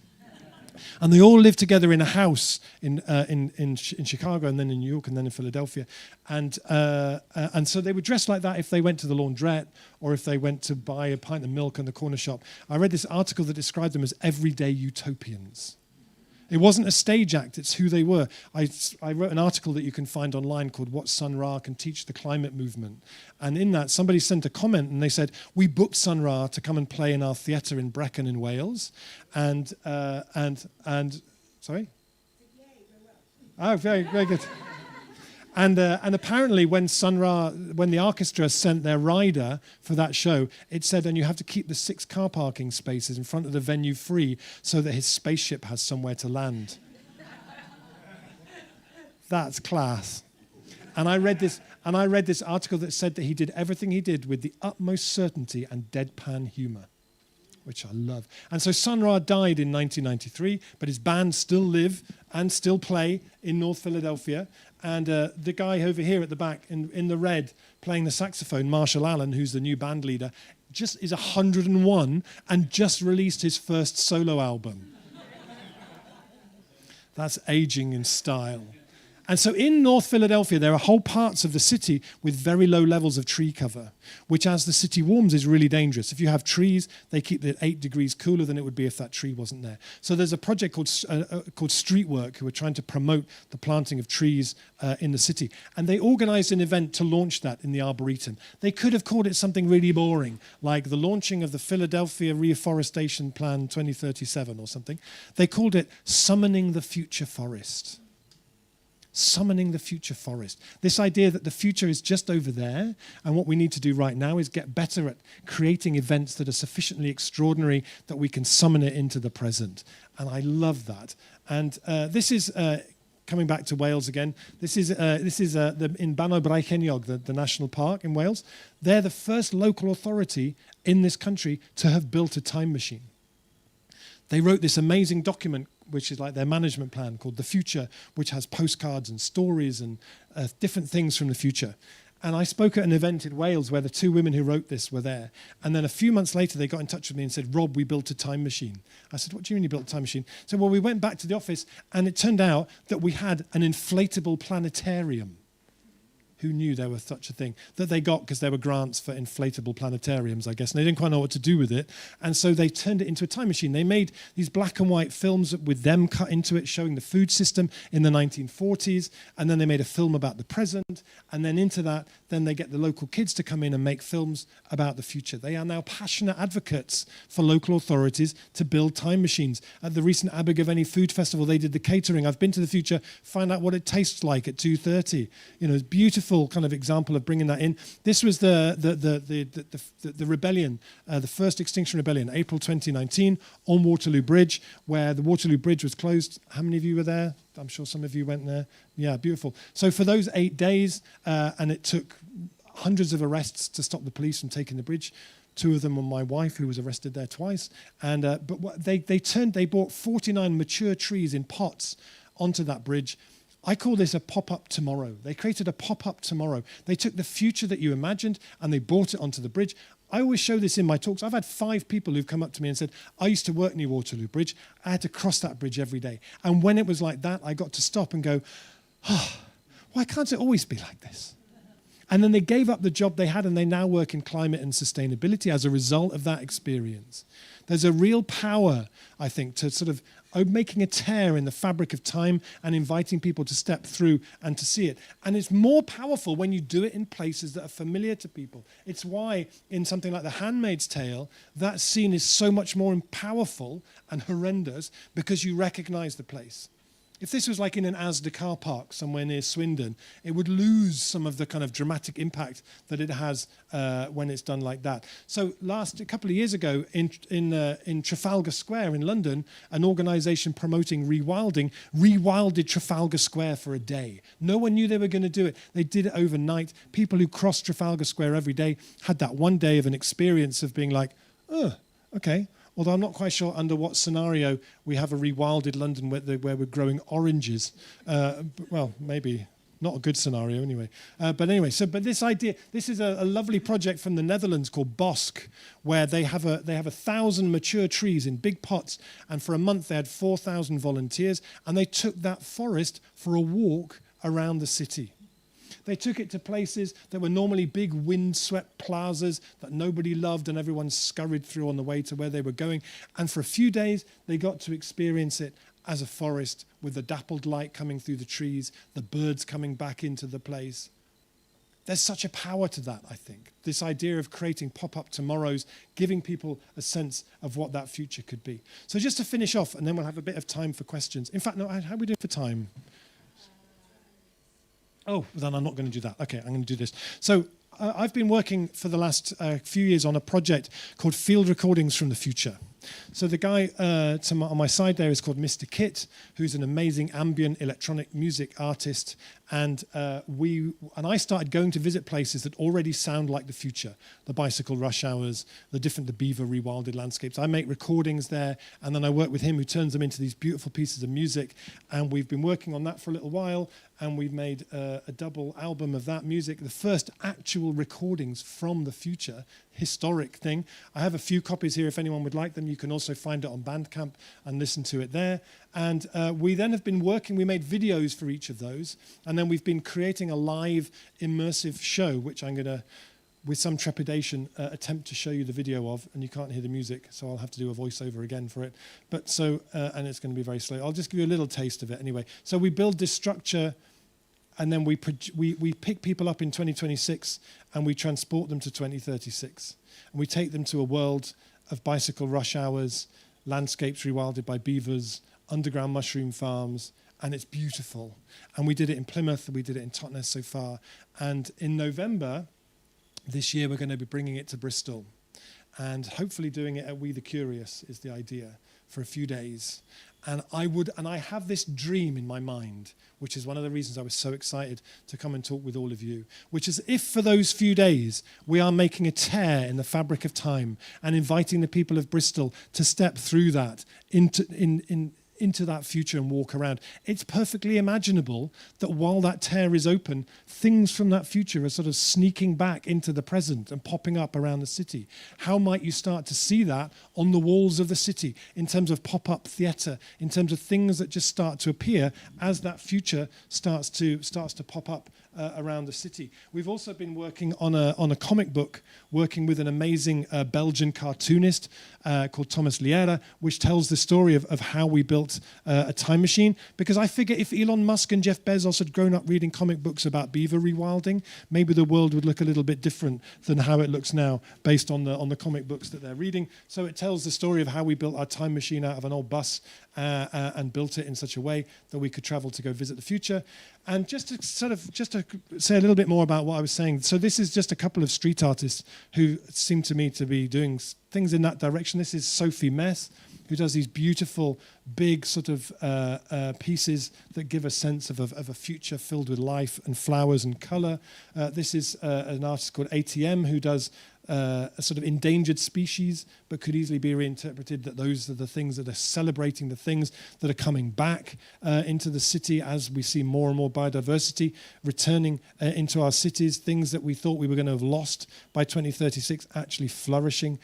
And they all lived together in a house in Chicago, and then in New York, and then in Philadelphia. And so they were dressed like that if they went to the laundrette or if they went to buy a pint of milk in the corner shop. I read this article that described them as everyday utopians. It wasn't a stage act, it's who they were. I wrote an article that you can find online called What Sun Ra Can Teach the Climate Movement. And in that, somebody sent a comment and they said, we booked Sun Ra to come and play in our theatre in Brecon in Wales. And sorry? Oh, very, very good. And apparently when the orchestra sent their rider for that show, it said, and you have to keep the 6 car parking spaces in front of the venue free so that his spaceship has somewhere to land. That's class. And I read this article that said that he did everything he did with the utmost certainty and deadpan humor. which I love. And so Sun Ra died in 1993, but his band still live and still play in North Philadelphia. And the guy over here at the back in the red playing the saxophone, Marshall Allen, who's the new band leader, just is 101 and just released his first solo album. That's aging in style. And so in North Philadelphia, there are whole parts of the city with very low levels of tree cover, which as the city warms is really dangerous. If you have trees, they keep it 8 degrees cooler than it would be if that tree wasn't there. So there's a project called Streetwork, who are trying to promote the planting of trees in the city. And they organized an event to launch that in the Arboretum. They could have called it something really boring, like the launching of the Philadelphia Reforestation Plan 2037 or something. They called it Summoning the Future Forest. Summoning the future forest. This idea that the future is just over there, and what we need to do right now is get better at creating events that are sufficiently extraordinary that we can summon it into the present. And I love that. And this is coming back to Wales again. This is in Banno Breicheiniog, the national park in Wales. They're the first local authority in this country to have built a time machine. They wrote this amazing document, which is like their management plan, called The Future, which has postcards and stories and different things from the future. And I spoke at an event in Wales where the 2 women who wrote this were there. And then a few months later, they got in touch with me and said, Rob, we built a time machine. I said, what do you mean you built a time machine? So, well, we went back to the office, and it turned out that we had an inflatable planetarium. Who knew there was such a thing? That they got because there were grants for inflatable planetariums, I guess, and they didn't quite know what to do with it. And so they turned it into a time machine. They made these black and white films with them cut into it, showing the food system in the 1940s. And then they made a film about the present. And then into that, then they get the local kids to come in and make films about the future. They are now passionate advocates for local authorities to build time machines. At the recent Abergavenny Food Festival, they did the catering. I've been to the future, find out what it tastes like at 2:30. You know, it's beautiful kind of example of bringing that in. This was the rebellion, the first Extinction Rebellion, April 2019, on Waterloo Bridge, where the Waterloo Bridge was closed. How many of you were there? I'm sure some of you went there. Yeah, beautiful. So for those 8 days, and it took hundreds of arrests to stop the police from taking the bridge. 2 of them were my wife, who was arrested there twice. And but what they brought 49 mature trees in pots onto that bridge. I call this a pop-up tomorrow. They created a pop-up tomorrow. They took the future that you imagined and they brought it onto the bridge. I always show this in my talks. I've had 5 people who've come up to me and said, I used to work near Waterloo Bridge. I had to cross that bridge every day. And when it was like that, I got to stop and go, why can't it always be like this? And then they gave up the job they had and they now work in climate and sustainability as a result of that experience. There's a real power, I think, to sort of making a tear in the fabric of time and inviting people to step through and to see it. And it's more powerful when you do it in places that are familiar to people. It's why in something like The Handmaid's Tale, that scene is so much more powerful and horrendous because you recognize the place. If this was like in an Asda car park somewhere near Swindon, it would lose some of the kind of dramatic impact that it has when it's done like that. So a couple of years ago in Trafalgar Square in London, an organisation promoting rewilding rewilded Trafalgar Square for a day. No one knew they were going to do it. They did it overnight. People who crossed Trafalgar Square every day had that one day of an experience of being like, oh, okay. Although I'm not quite sure under what scenario we have a rewilded London where we're growing oranges. Well, maybe not a good scenario anyway. But anyway, but this idea, this is a lovely project from the Netherlands called Bosk, where they have 1,000 mature trees in big pots, and for a month they had 4,000 volunteers, and they took that forest for a walk around the city. They took it to places that were normally big wind-swept plazas that nobody loved and everyone scurried through on the way to where they were going. And for a few days, they got to experience it as a forest with the dappled light coming through the trees, the birds coming back into the place. There's such a power to that, I think. This idea of creating pop-up tomorrows, giving people a sense of what that future could be. So just to finish off, and then we'll have a bit of time for questions. In fact, no, how are we doing for time? Oh, then I'm not going to do that. Okay, I'm going to do this. So I've been working for the last few years on a project called Field Recordings from the Future. So the guy on my side there is called Mr. Kit, who's an amazing ambient electronic music artist. And I started going to visit places that already sound like the future, the bicycle rush hours, the beaver rewilded landscapes. I make recordings there, and then I work with him, who turns them into these beautiful pieces of music. And we've been working on that for a little while, and we've made a double album of that music, the first actual recordings from the future, historic thing. I have a few copies here if anyone would like them. You can also find it on Bandcamp and listen to it there. And we then have been working, we made videos for each of those, and then we've been creating a live immersive show, which I'm going to, with some trepidation, attempt to show you the video of, and you can't hear the music, so I'll have to do a voiceover again for it. But so, and it's going to be very slow. I'll just give you a little taste of it anyway. So we build this structure, and then we pick people up in 2026, and we transport them to 2036. And we take them to a world of bicycle rush hours, landscapes rewilded by beavers, underground mushroom farms, and it's beautiful. And we did it in Plymouth, we did it in Totnes so far. And in November this year, we're going to be bringing it to Bristol. And hopefully doing it at We the Curious is the idea, for a few days. And I have this dream in my mind, which is one of the reasons I was so excited to come and talk with all of you, which is if for those few days we are making a tear in the fabric of time and inviting the people of Bristol to step through that into that future and walk around. It's perfectly imaginable that while that tear is open, things from that future are sort of sneaking back into the present and popping up around the city. How might you start to see that on the walls of the city in terms of pop-up theatre, in terms of things that just start to appear as that future starts to pop up around the city. We've also been working on a comic book, working with an amazing Belgian cartoonist called Thomas Liera, which tells the story of how we built a time machine. Because I figure if Elon Musk and Jeff Bezos had grown up reading comic books about beaver rewilding, maybe the world would look a little bit different than how it looks now, based on the comic books that they're reading. So it tells the story of how we built our time machine out of an old bus and built it in such a way that we could travel to go visit the future. And just to say a little bit more about what I was saying. So this is just a couple of street artists who seem to me to be doing things in that direction. This is Sophie Mess, who does these beautiful, big sort of pieces that give a sense of a future filled with life and flowers and colour. This is an artist called ATM who does a sort of endangered species, but could easily be reinterpreted that those are the things that are celebrating the things that are coming back into the city as we see more and more biodiversity returning into our cities, things that we thought we were going to have lost by 2036 actually flourishing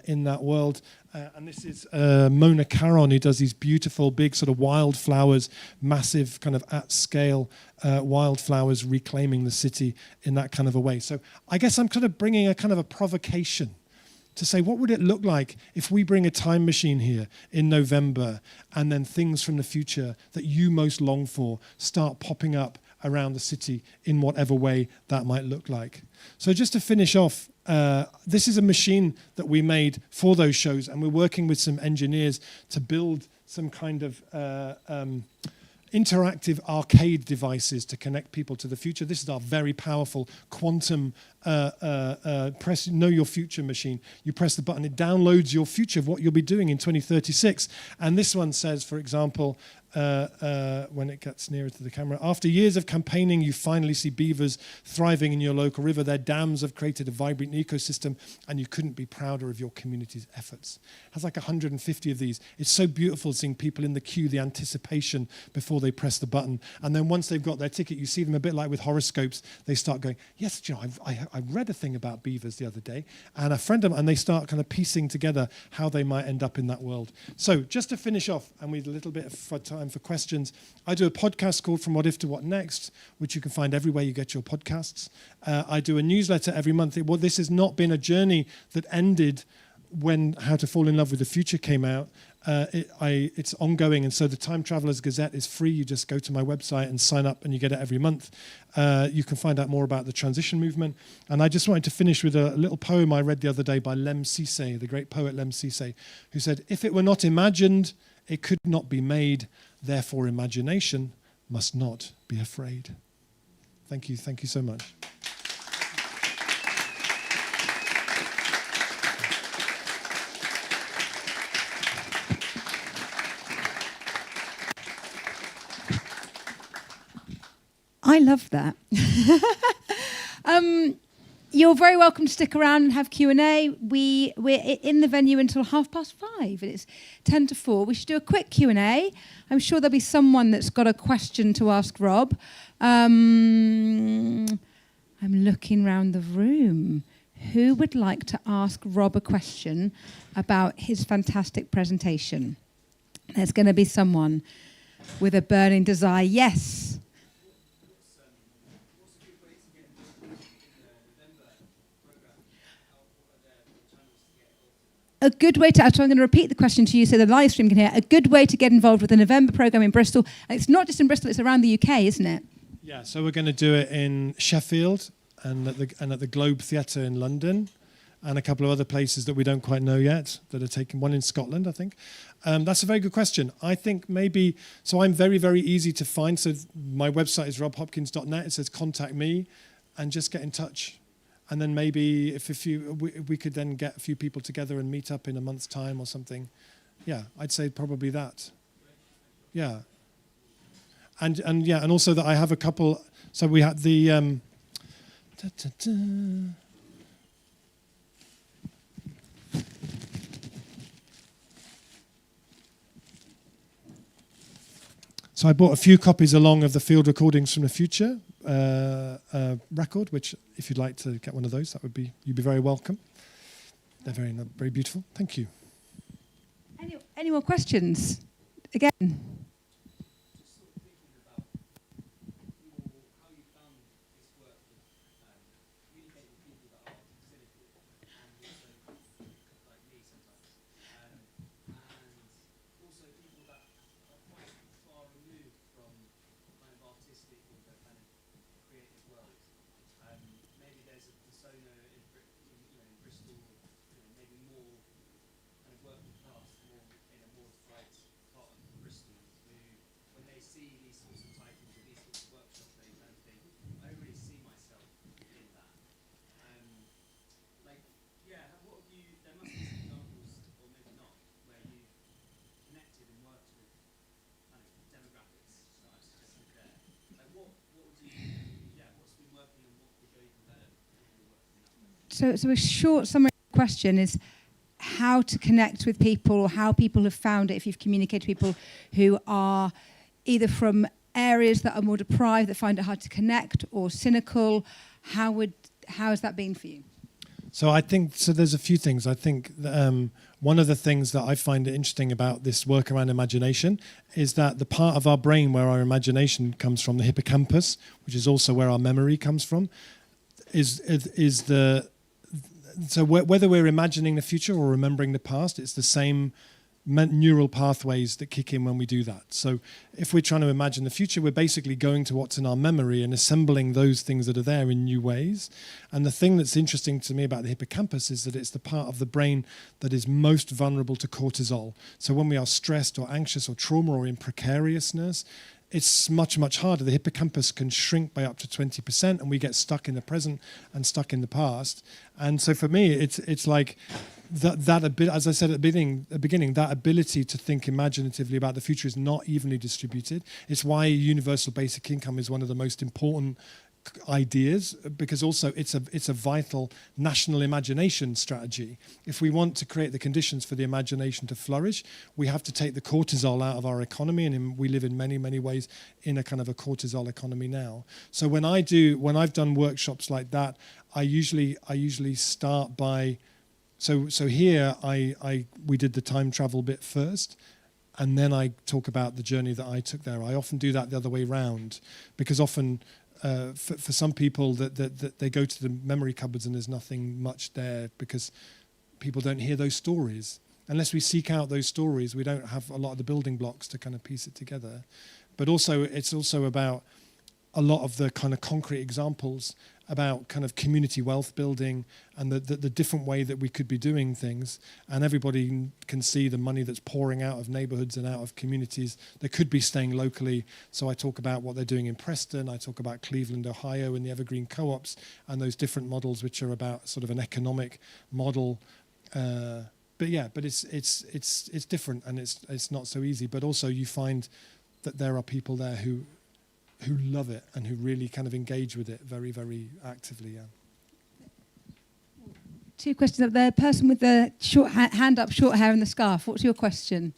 in that world. And this is Mona Caron, who does these beautiful, big sort of wildflowers, massive kind of at-scale wildflowers reclaiming the city in that kind of a way. So I guess I'm kind of bringing a kind of a provocation to say, what would it look like if we bring a time machine here in November and then things from the future that you most long for start popping up around the city in whatever way that might look like. So just to finish off, this is a machine that we made for those shows, and we're working with some engineers to build some kind of interactive arcade devices to connect people to the future. This is our very powerful quantum press Know Your Future machine. You press the button, it downloads your future of what you'll be doing in 2036. And this one says, for example, when it gets nearer to the camera, after years of campaigning, you finally see beavers thriving in your local river. Their dams have created a vibrant ecosystem, and you couldn't be prouder of your community's efforts. It has like 150 of these. It's so beautiful seeing people in the queue, the anticipation before they press the button. And then once they've got their ticket, you see them a bit like with horoscopes. They start going, yes, you know, I read a thing about beavers the other day, and a friend of mine, and they start kind of piecing together how they might end up in that world. So just to finish off, and with a little bit of time for questions, I do a podcast called From What If to What Next, which you can find everywhere you get your podcasts. I do a newsletter every month. This has not been a journey that ended when How to Fall in Love with the Future came out. It's ongoing, and so the Time Traveller's Gazette is free. You just go to my website and sign up, and you get it every month. You can find out more about the transition movement. And I just wanted to finish with a little poem I read the other day by Lem Sissay, the great poet Lem Sissay, who said, "If it were not imagined, it could not be made. Therefore, imagination must not be afraid." Thank you so much. I love that. You're very welcome to stick around and have Q&A. We're in the venue until 5:30, and it's 10 to 4. We should do a quick Q&A. I'm sure there'll be someone that's got a question to ask Rob. I'm looking round the room. Who would like to ask Rob a question about his fantastic presentation? There's going to be someone with a burning desire. Yes. A good way to, so I'm going to repeat the question to you so the live stream can hear. A good way to get involved with the November programme in Bristol. And it's not just in Bristol, it's around the UK, isn't it? Yeah, so we're going to do it in Sheffield and at the Globe Theatre in London and a couple of other places that we don't quite know yet that are taking, one in Scotland, I think. That's a very good question. I think maybe, so I'm very, very easy to find. So my website is robhopkins.net. It says contact me and just get in touch. And then maybe if we could then get a few people together and meet up in a month's time or something. Yeah, I'd say probably that. Yeah. And yeah, and also that I have a couple. So we had the. So I bought a few copies along of the field recordings from the future record, which if you'd like to get one of those, you'd be very welcome. They're very, very beautiful. Thank you. Any more questions? Again. So a short summary question is how to connect with people or how people have found it if you've communicated to people who are either from areas that are more deprived, that find it hard to connect, or cynical. How has that been for you? So I think, so there's a few things. I think one of the things that I find interesting about this work around imagination is that the part of our brain where our imagination comes from, the hippocampus, which is also where our memory comes from, so whether we're imagining the future or remembering the past, it's the same neural pathways that kick in when we do that. So if we're trying to imagine the future, we're basically going to what's in our memory and assembling those things that are there in new ways. And the thing that's interesting to me about the hippocampus is that it's the part of the brain that is most vulnerable to cortisol. So when we are stressed or anxious or trauma or in precariousness, it's much, much harder. The hippocampus can shrink by up to 20%, and we get stuck in the present and stuck in the past. And so for me, it's like that a bit, as I said at the beginning, that ability to think imaginatively about the future is not evenly distributed. It's why universal basic income is one of the most important ideas, because also it's a vital national imagination strategy. If we want to create the conditions for the imagination to flourish, we have to take the cortisol out of our economy, and we live in many, many ways in a kind of a cortisol economy now. So when I've done workshops like that, I usually start by so here we did the time travel bit first, and then I talk about the journey that I took there. I often do that the other way round, because often for some people that they go to the memory cupboards and there's nothing much there because people don't hear those stories. Unless we seek out those stories, we don't have a lot of the building blocks to kind of piece it together. But also, it's also about a lot of the kind of concrete examples about kind of community wealth building and the different way that we could be doing things. And everybody can see the money that's pouring out of neighborhoods and out of communities that could be staying locally. So I talk about what they're doing in Preston. I talk about Cleveland, Ohio, and the Evergreen Co-ops and those different models, which are about sort of an economic model. But it's different, and it's not so easy. But also you find that there are people there who love it and who really kind of engage with it very, very actively. Yeah. Two questions up there. Person with the short hand up, short hair and the scarf. What's your question?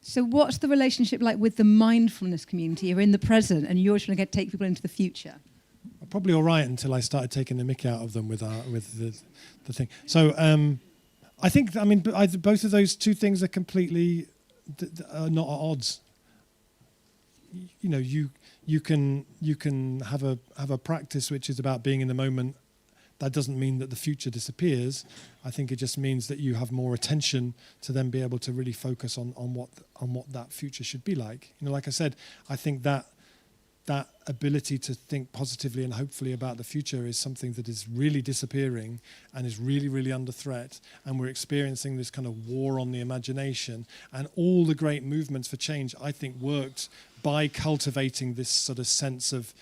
So what's the relationship like with the mindfulness community? You're in the present and you're trying to take people into the future. Probably all right until I started taking the mick out of them with the thing. So I think, both of those two things are completely not at odds. You know, you can have a practice which is about being in the moment. That doesn't mean that the future disappears. I think it just means that you have more attention to then be able to really focus on what that future should be like. You know, like I said, I think that ability to think positively and hopefully about the future is something that is really disappearing and is really, really under threat. And we're experiencing this kind of war on the imagination. And all the great movements for change, I think, worked by cultivating this sort of sense of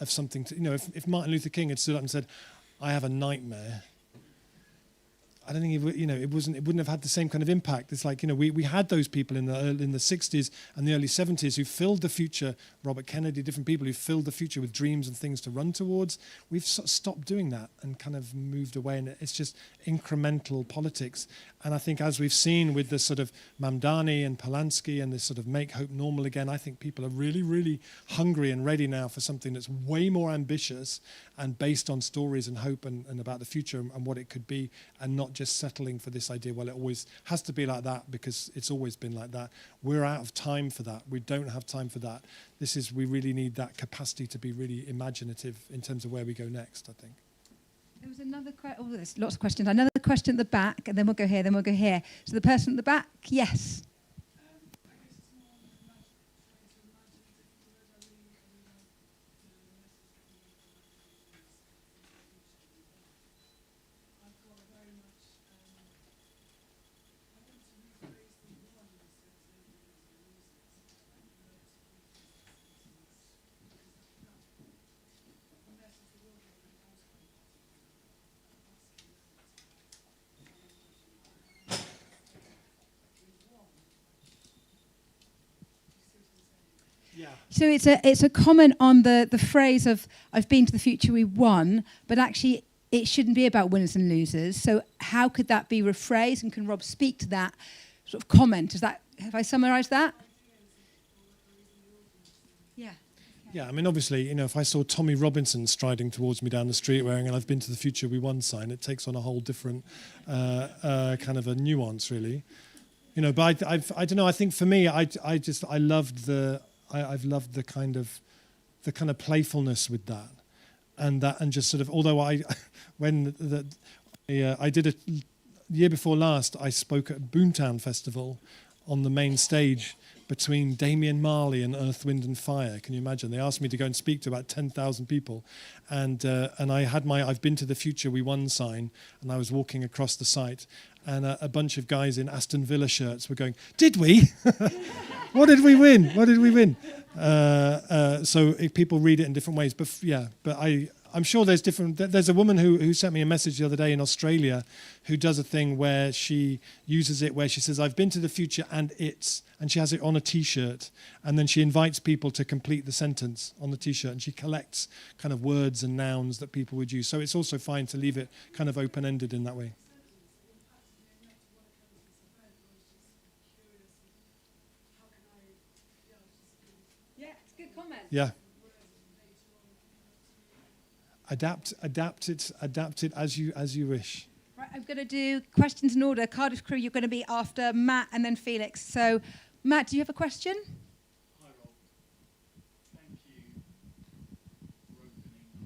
something to, you know, if Martin Luther King had stood up and said, I have a nightmare, I don't think it wouldn't have had the same kind of impact. It's like, you know, we had those people in the 60s and the early 70s who filled the future, Robert Kennedy, different people who filled the future with dreams and things to run towards. We've sort of stopped doing that and kind of moved away, and it's just incremental politics. And I think as we've seen with the sort of Mamdani and Polanski and this sort of make hope normal again, I think people are really, really hungry and ready now for something that's way more ambitious and based on stories and hope and about the future and what it could be, and not just settling for this idea, well, it always has to be like that because it's always been like that. We're out of time for that. We don't have time for that. We really need that capacity to be really imaginative in terms of where we go next, I think. There was another question. Oh, there's lots of questions. Another question at the back, and then we'll go here, then we'll go here. So the person at the back, yes. So it's a comment on the phrase of I've been to the future, we won, but actually it shouldn't be about winners and losers. So how could that be rephrased, and can Rob speak to that sort of comment? Have I summarised that? Yeah. Yeah, I mean, obviously, you know, if I saw Tommy Robinson striding towards me down the street wearing an I've been to the future, we won sign, it takes on a whole different kind of a nuance, really. You know, but I don't know, I think for me, I've loved the kind of playfulness with that, and just sort of, although I did it year before last, I spoke at Boomtown Festival on the main stage between Damian Marley and Earth, Wind and Fire. Can you imagine? They asked me to go and speak to about 10,000 people, and I had my I've been to the future, we won sign, and I was walking across the site, and a bunch of guys in Aston Villa shirts were going, "Did we? What did we win? What did we win?" So people read it in different ways, but I'm sure there's different. There's a woman who sent me a message the other day in Australia, who does a thing where she uses it where she says, "I've been to the future and she has it on a T-shirt, and then she invites people to complete the sentence on the T-shirt, and she collects kind of words and nouns that people would use. So it's also fine to leave it kind of open-ended in that way. Yeah, it's a good comment. Yeah. Adapt it as you wish. Right, I'm going to do questions in order. Cardiff crew, you're going to be after Matt and then Felix. So, Matt, do you have a question? Hi, Rob. Thank you for opening the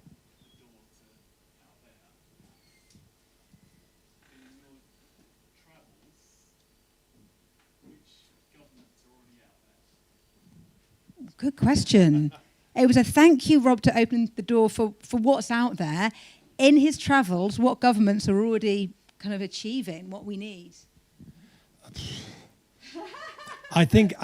door to out there. In your travels, which governments are already out there? Good question. It was a thank you, Rob, to open the door for what's out there. in his travels, what governments are already kind of achieving what we need? I think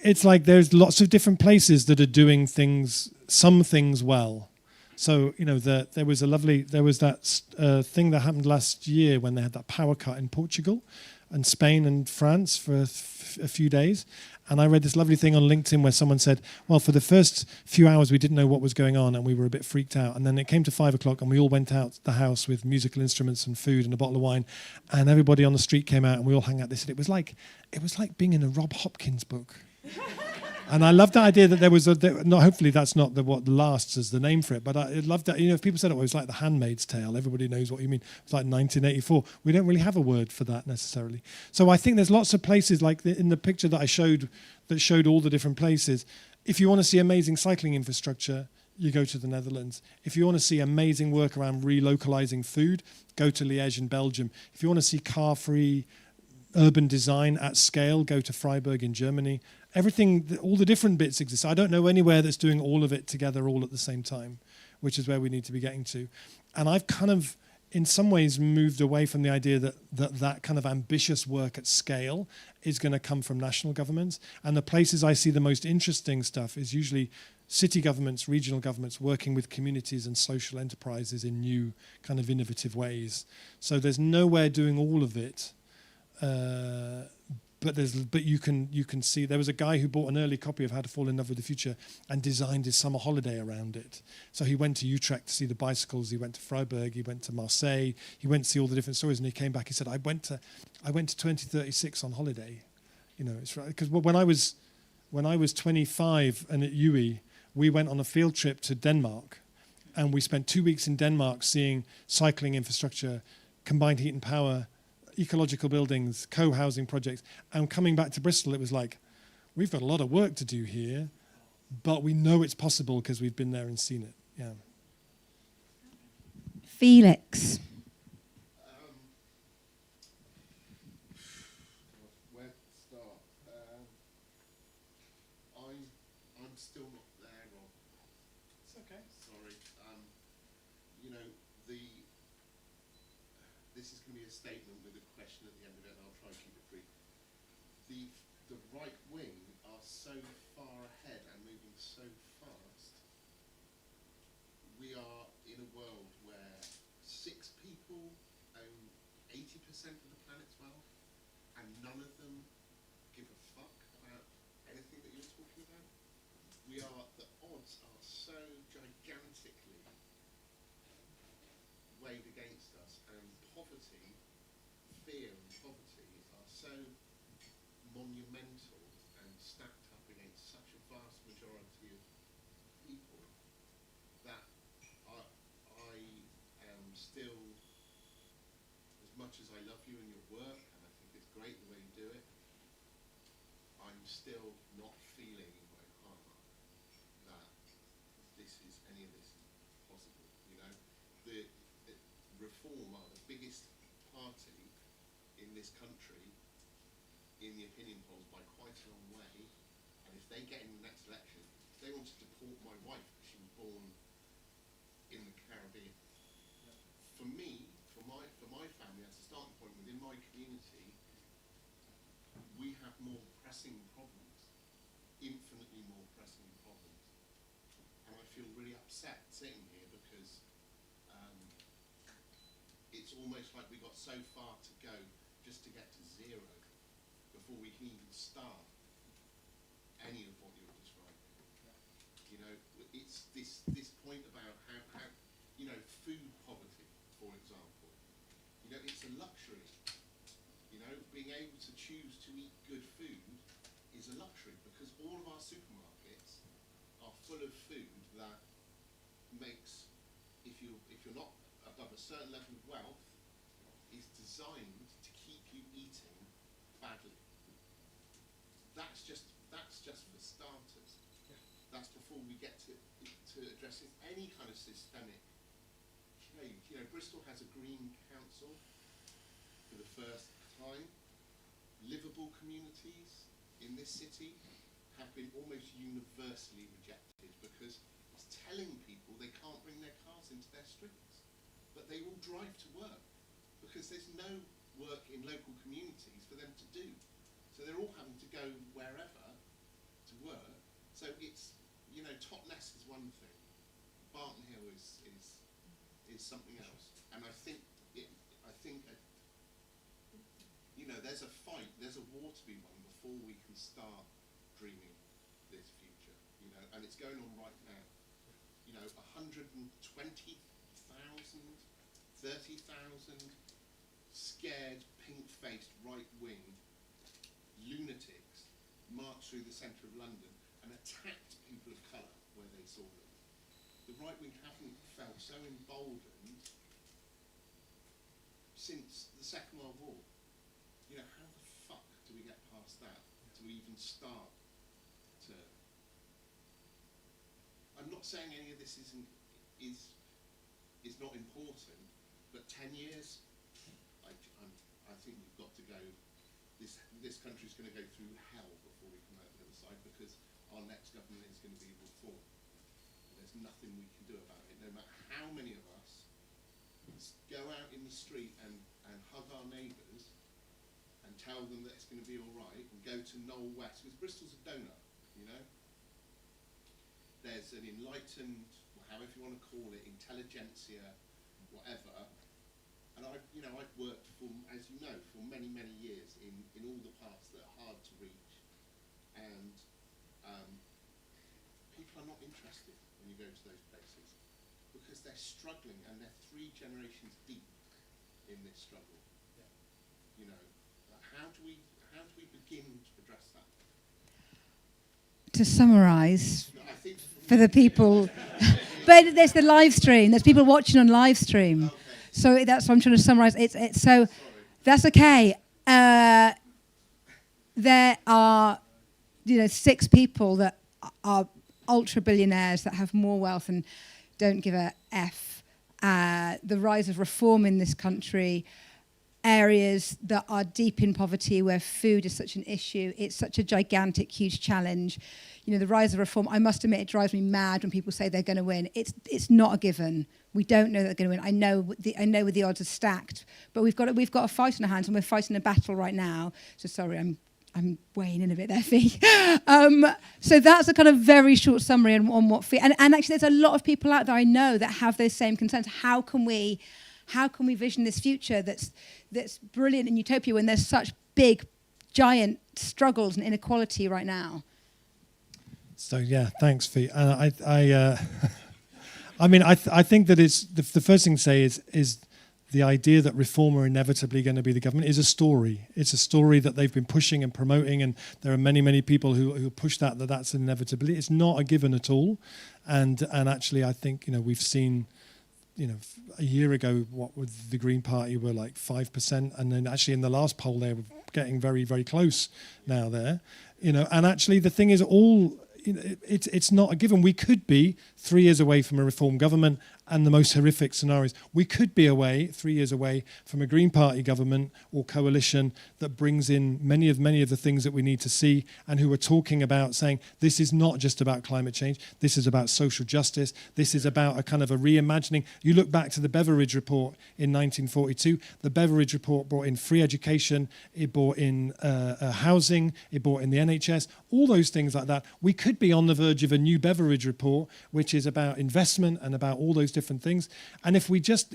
it's like there's lots of different places that are doing some things well. So there was that thing that happened last year when they had that power cut in Portugal, and Spain and France for a few days. And I read this lovely thing on LinkedIn where someone said, well, for the first few hours, we didn't know what was going on and we were a bit freaked out. And then it came to 5 o'clock and we all went out the house with musical instruments and food and a bottle of wine. And everybody on the street came out and we all hung out. They said it was like being in a Rob Hopkins book. And I love the idea that there was hopefully that's not what lasts as the name for it, but I love that, if people said it was like The Handmaid's Tale, everybody knows what you mean. It's like 1984. We don't really have a word for that necessarily. So I think there's lots of places, like in the picture that I showed, that showed all the different places. If you want to see amazing cycling infrastructure, you go to the Netherlands. If you want to see amazing work around relocalizing food, go to Liège in Belgium. If you want to see car-free urban design at scale, go to Freiburg in Germany. Everything, all the different bits exist. I don't know anywhere that's doing all of it together all at the same time, which is where we need to be getting to. And I've kind of, in some ways, moved away from the idea that kind of ambitious work at scale is going to come from national governments. And the places I see the most interesting stuff is usually city governments, regional governments working with communities and social enterprises in new kind of innovative ways. So there's nowhere doing all of it. But you can see there was a guy who bought an early copy of How to Fall in Love with the Future and designed his summer holiday around it. So he went to Utrecht to see the bicycles. He went to Freiburg. He went to Marseille. He went to see all the different stories, and he came back. He said, "I went to 2036 on holiday." It's right, because when I was 25 and at UE, we went on a field trip to Denmark, and we spent 2 weeks in Denmark seeing cycling infrastructure, combined heat and power, ecological buildings, co-housing projects. And coming back to Bristol, it was like, we've got a lot of work to do here, but we know it's possible because we've been there and seen it. Yeah. Felix. Where to start? I'm still not there, Rob. It's okay. Sorry. This is going to be a statement with a question at the end of it, and I'll try to keep it brief. The right wing are so far ahead and moving so fast. We are in a world where 6 people own 80% of the planet's wealth, and none of them give a fuck about anything that you're talking about. The odds are so gigantically weighed against us, and poverty, fear and poverty are so monumental and stacked up against such a vast majority of people that I am still, as much as I love you and your work, and I think it's great the way you do it, I'm still not feeling in my heart that any of this is possible. The Reform are the biggest party in this country in the opinion polls by quite a long way, and if they get in the next election, they want to deport my wife because she was born in the Caribbean. For me, for my family, as a starting point within my community, we have more pressing problems, infinitely more pressing problems, and I feel really upset sitting here because it's almost like we got so far to go just to get to zero before we can even start any of what you're describing. It's this point about how food poverty, for example. It's a luxury. Being able to choose to eat good food is a luxury because all of our supermarkets are full of food that makes, if you're not above a certain level of wealth, is designed to keep you eating badly. That's just for starters. That's before we get to addressing any kind of systemic change. Bristol has a green council for the first time. Livable communities in this city have been almost universally rejected because it's telling people they can't bring their cars into their streets. but they all drive to work because there's no work in local communities for them to do. So they're all having to go wherever to work. So it's, you know, Totnes is one thing, Barton Hill is something else. And I think you know, there's a fight, there's a war to be won before we can start dreaming this future, you know, and it's going on right now. You know, 120,000, 30,000 scared, pink-faced, right-wing lunatics marched through the centre of London and attacked people of colour where they saw them. The right-wing haven't felt so emboldened since the Second World War. You know, how the fuck do we get past that to even start to... I'm not saying any of this is not important, but 10 years, I think we've got to go, this country's going to go through hell before we come out the other side, because our next government is going to be reform. There's nothing we can do about it, no matter how many of us go out in the street and hug our neighbours and tell them that it's going to be all right, and go to Knoll West, because Bristol's a donut, you know? There's an enlightened, however you want to call it, intelligentsia, whatever. And I've worked for, as you know, for many, many years in all the parts that are hard to reach. And people are not interested when you go to those places because they're struggling and they're 3 generations deep in this struggle. Yeah. You know, how do we begin to address that? To summarise, for the people, but there's the live stream. There's people watching on live stream, okay. So that's what I'm trying to summarise. It's so that's okay. There are, 6 people that are ultra billionaires that have more wealth and don't give a F. The rise of reform in this country. Areas that are deep in poverty where food is such an issue. It's such a gigantic, huge challenge. The rise of reform, I must admit, it drives me mad when people say they're going to win. It's not a given. We don't know that they're going to win. I know the odds are stacked, but we've got a fight on our hands, and we're fighting a battle right now. So sorry, I'm weighing in a bit there, Fee. So that's a kind of very short summary on what Fee... And actually, there's a lot of people out there I know that have those same concerns. How can we vision this future that's brilliant in utopia when there's such big, giant struggles and inequality right now? So yeah, thanks, Fee. And I think that it's the first thing to say is the idea that reform are inevitably going to be the government is a story. It's a story that they've been pushing and promoting, and there are many, many people who push that's inevitably. It's not a given at all, and actually, I think we've seen. A year ago, what with the Green Party were like 5%, and then actually in the last poll they were getting very, very close now there. And actually the thing is it's not a given. We could be 3 years away from a reform government, and the most horrific scenarios. We could be 3 years away from a Green Party government or coalition that brings in many of the things that we need to see, and who are talking about saying this is not just about climate change, this is about social justice, this is about a kind of a reimagining. You look back to the Beveridge Report in 1942, the Beveridge Report brought in free education, it brought in housing, it brought in the NHS, all those things like that. We could be on the verge of a new Beveridge Report, which is about investment and about all those different things. And if we just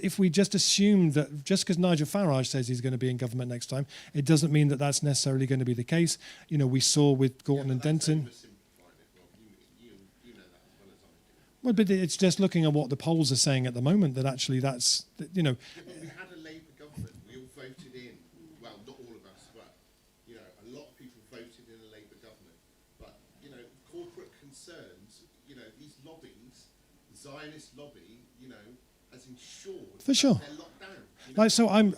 assume that just because Nigel Farage says he's going to be in government next time, it doesn't mean that that's necessarily going to be the case. We saw with Gorton and Denton. Well, but it's just looking at what the polls are saying at the moment that actually that's. Yeah, but we had a Labour government. We all voted in. Well, not all of us, but a lot of people voted in a Labour government. But corporate concerns. These lobbies, the Zionist lobby, has ensured for sure. They're locked down. So I'm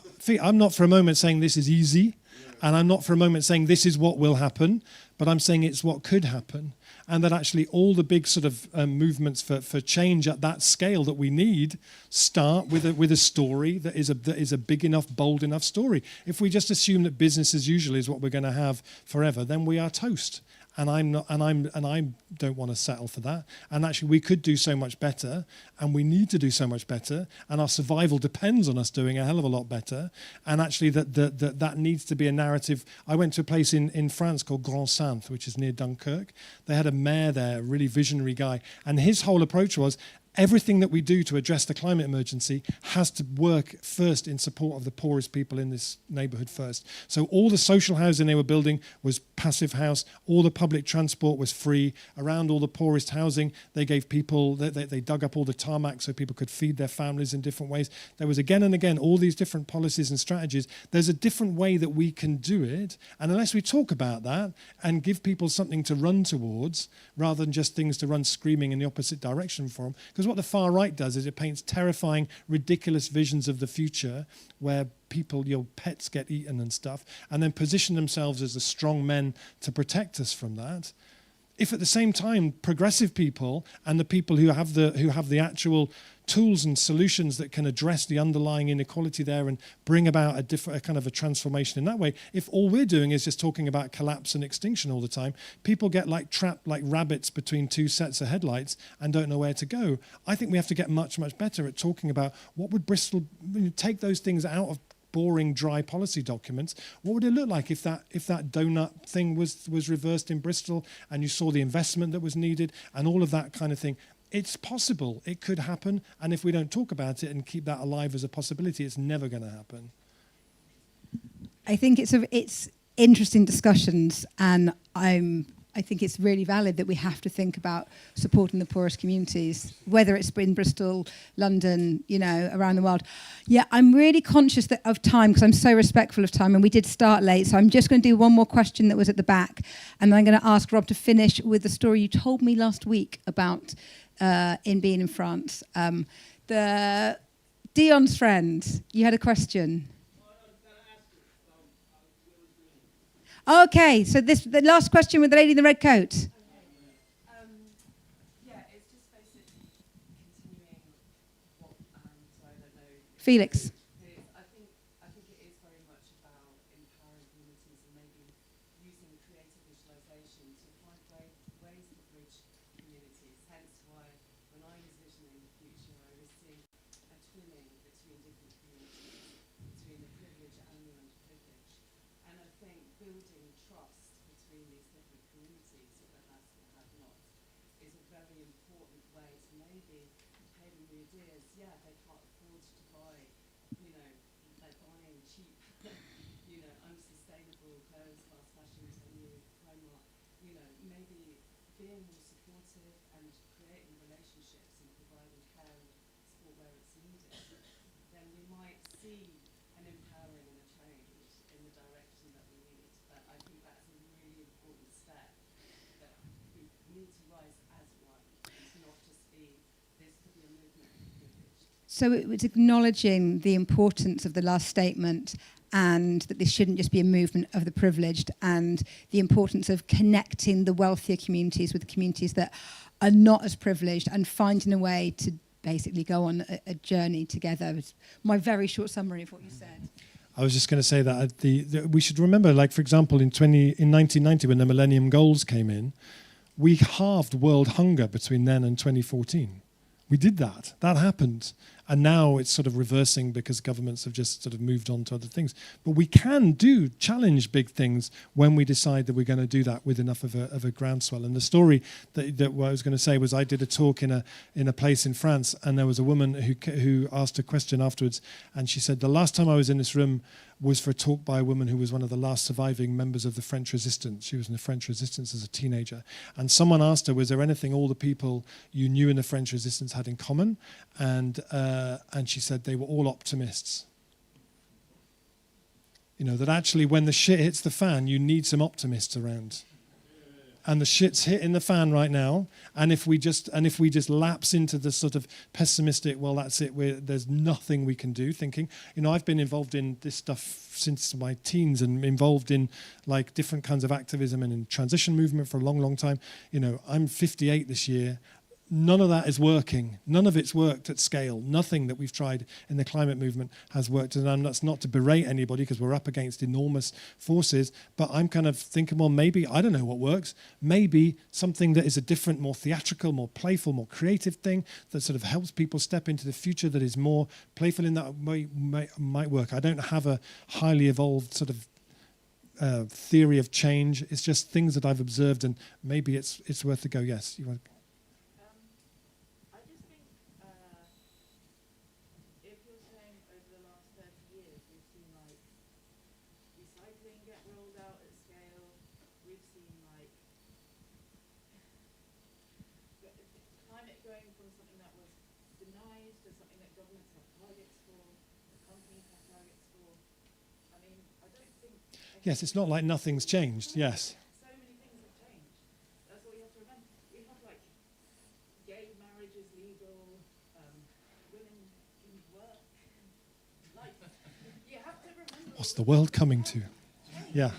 not for a moment saying this is easy, and I'm not for a moment saying this is what will happen, but I'm saying it's what could happen, and that actually all the big sort of movements for change at that scale that we need start with a story that is a big enough, bold enough story. If we just assume that business as usual is what we're going to have forever, then we are toast. And I don't want to settle for that. And actually, we could do so much better, and we need to do so much better. And our survival depends on us doing a hell of a lot better. And actually, that needs to be a narrative. I went to a place in France called Grand Sainte, which is near Dunkirk. They had a mayor there, a really visionary guy, and his whole approach was, everything that we do to address the climate emergency has to work first in support of the poorest people in this neighbourhood first. So all the social housing they were building was passive house. All the public transport was free. Around all the poorest housing, they gave people, they dug up all the tarmac so people could feed their families in different ways. There was again and again all these different policies and strategies. There's a different way that we can do it. And unless we talk about that and give people something to run towards, rather than just things to run screaming in the opposite direction for them, because what the far right does is it paints terrifying, ridiculous visions of the future where people, your pets get eaten and stuff, and then position themselves as the strong men to protect us from that. If at the same time progressive people and the people who have the actual tools and solutions that can address the underlying inequality there and bring about a kind of a transformation in that way, if all we're doing is just talking about collapse and extinction all the time, people get like trapped like rabbits between two sets of headlights and don't know where to go. I think we have to get much, much better at talking about what would Bristol, take those things out of boring, dry policy documents. What would it look like if that donut thing was reversed in Bristol and you saw the investment that was needed and all of that kind of thing? It's possible. It could happen. And if we don't talk about it and keep that alive as a possibility, it's never going to happen. I think it's interesting discussions, and I think it's really valid that we have to think about supporting the poorest communities, whether it's in Bristol, London, around the world. Yeah, I'm really conscious of time because I'm so respectful of time, and we did start late, so I'm just going to do one more question that was at the back, and then I'm going to ask Rob to finish with the story you told me last week about in being in France. The Dion's friend, you had a question. Okay, so the last question with the lady in the red coat. Yeah, it's just basically continuing what, so I don't know. Felix. I think it is very much about empowering communities and maybe using creative visualization to find ways to bridge communities. Hence why when I was visioning the future, I was seeing a twinning between different communities, between the privileged and the underprivileged. And I think building trust between these different communities, so the haves and have-nots, is a very important way to maybe pay them the ideas. Yeah, they can't afford to buy, they're buying cheap, unsustainable clothes, fast fashion, Primark, maybe being more supportive and creating relationships and providing care and support where it's needed, then we might see an empowering and a change in the direction that we need. But I think that's a really important step, that we need to rise as one, and not just be, this could be a movement of privilege. So it was acknowledging the importance of the last statement, and that this shouldn't just be a movement of the privileged, and the importance of connecting the wealthier communities with the communities that are not as privileged, and finding a way to basically go on a journey together. It's my very short summary of what you said. I was just going to say that we should remember, like, for example, in 1990, when the Millennium Goals came in, we halved world hunger between then and 2014. We did that. That happened. And now it's sort of reversing because governments have just sort of moved on to other things. But we can challenge big things when we decide that we're going to do that with enough of a groundswell. And the story that what I was going to say was, I did a talk in a place in France, and there was a woman who asked a question afterwards, and she said, the last time I was in this room was for a talk by a woman who was one of the last surviving members of the French Resistance. She was in the French Resistance as a teenager. And someone asked her, was there anything all the people you knew in the French Resistance had in common? And she said they were all optimists. That actually when the shit hits the fan, you need some optimists around. And the shit's hitting the fan right now. And if we just lapse into the sort of pessimistic, well, that's it, there's nothing we can do, thinking, I've been involved in this stuff since my teens, and involved in like different kinds of activism and in transition movement for a long, long time. I'm 58 this year. none of that is working. None of it's worked at scale. Nothing that we've tried in the climate movement has worked. And that's not to berate anybody, because we're up against enormous forces. But I'm kind of thinking, well, maybe, I don't know what works. Maybe something that is a different, more theatrical, more playful, more creative thing that sort of helps people step into the future, that is more playful in that way might work. I don't have a highly evolved sort of theory of change. It's just things that I've observed, and maybe it's worth a go. Yes, you want. Yes, it's not like nothing's changed. Yes. So many things have changed. That's what you have to remember. We have like gay marriage is legal, women can work. Like, you have to remember. What's the world coming to? Yeah.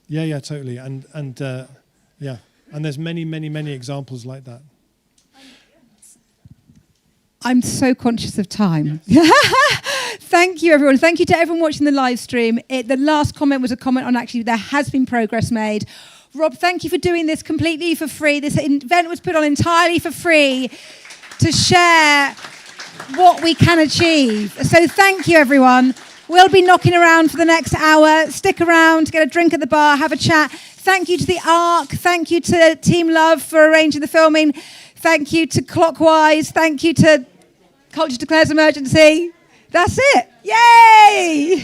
Yeah, totally. And yeah. And there's many examples like that. I'm so conscious of time. Thank you, everyone. Thank you to everyone watching the live stream. The last comment was a comment on actually there has been progress made. Rob, thank you for doing this completely for free. This event was put on entirely for free to share what we can achieve. So thank you, everyone. We'll be knocking around for the next hour. Stick around, get a drink at the bar, have a chat. Thank you to the ARC. Thank you to Team Love for arranging the filming. Thank you to Clockwise. Thank you to Culture Declares Emergency. That's it. Yay!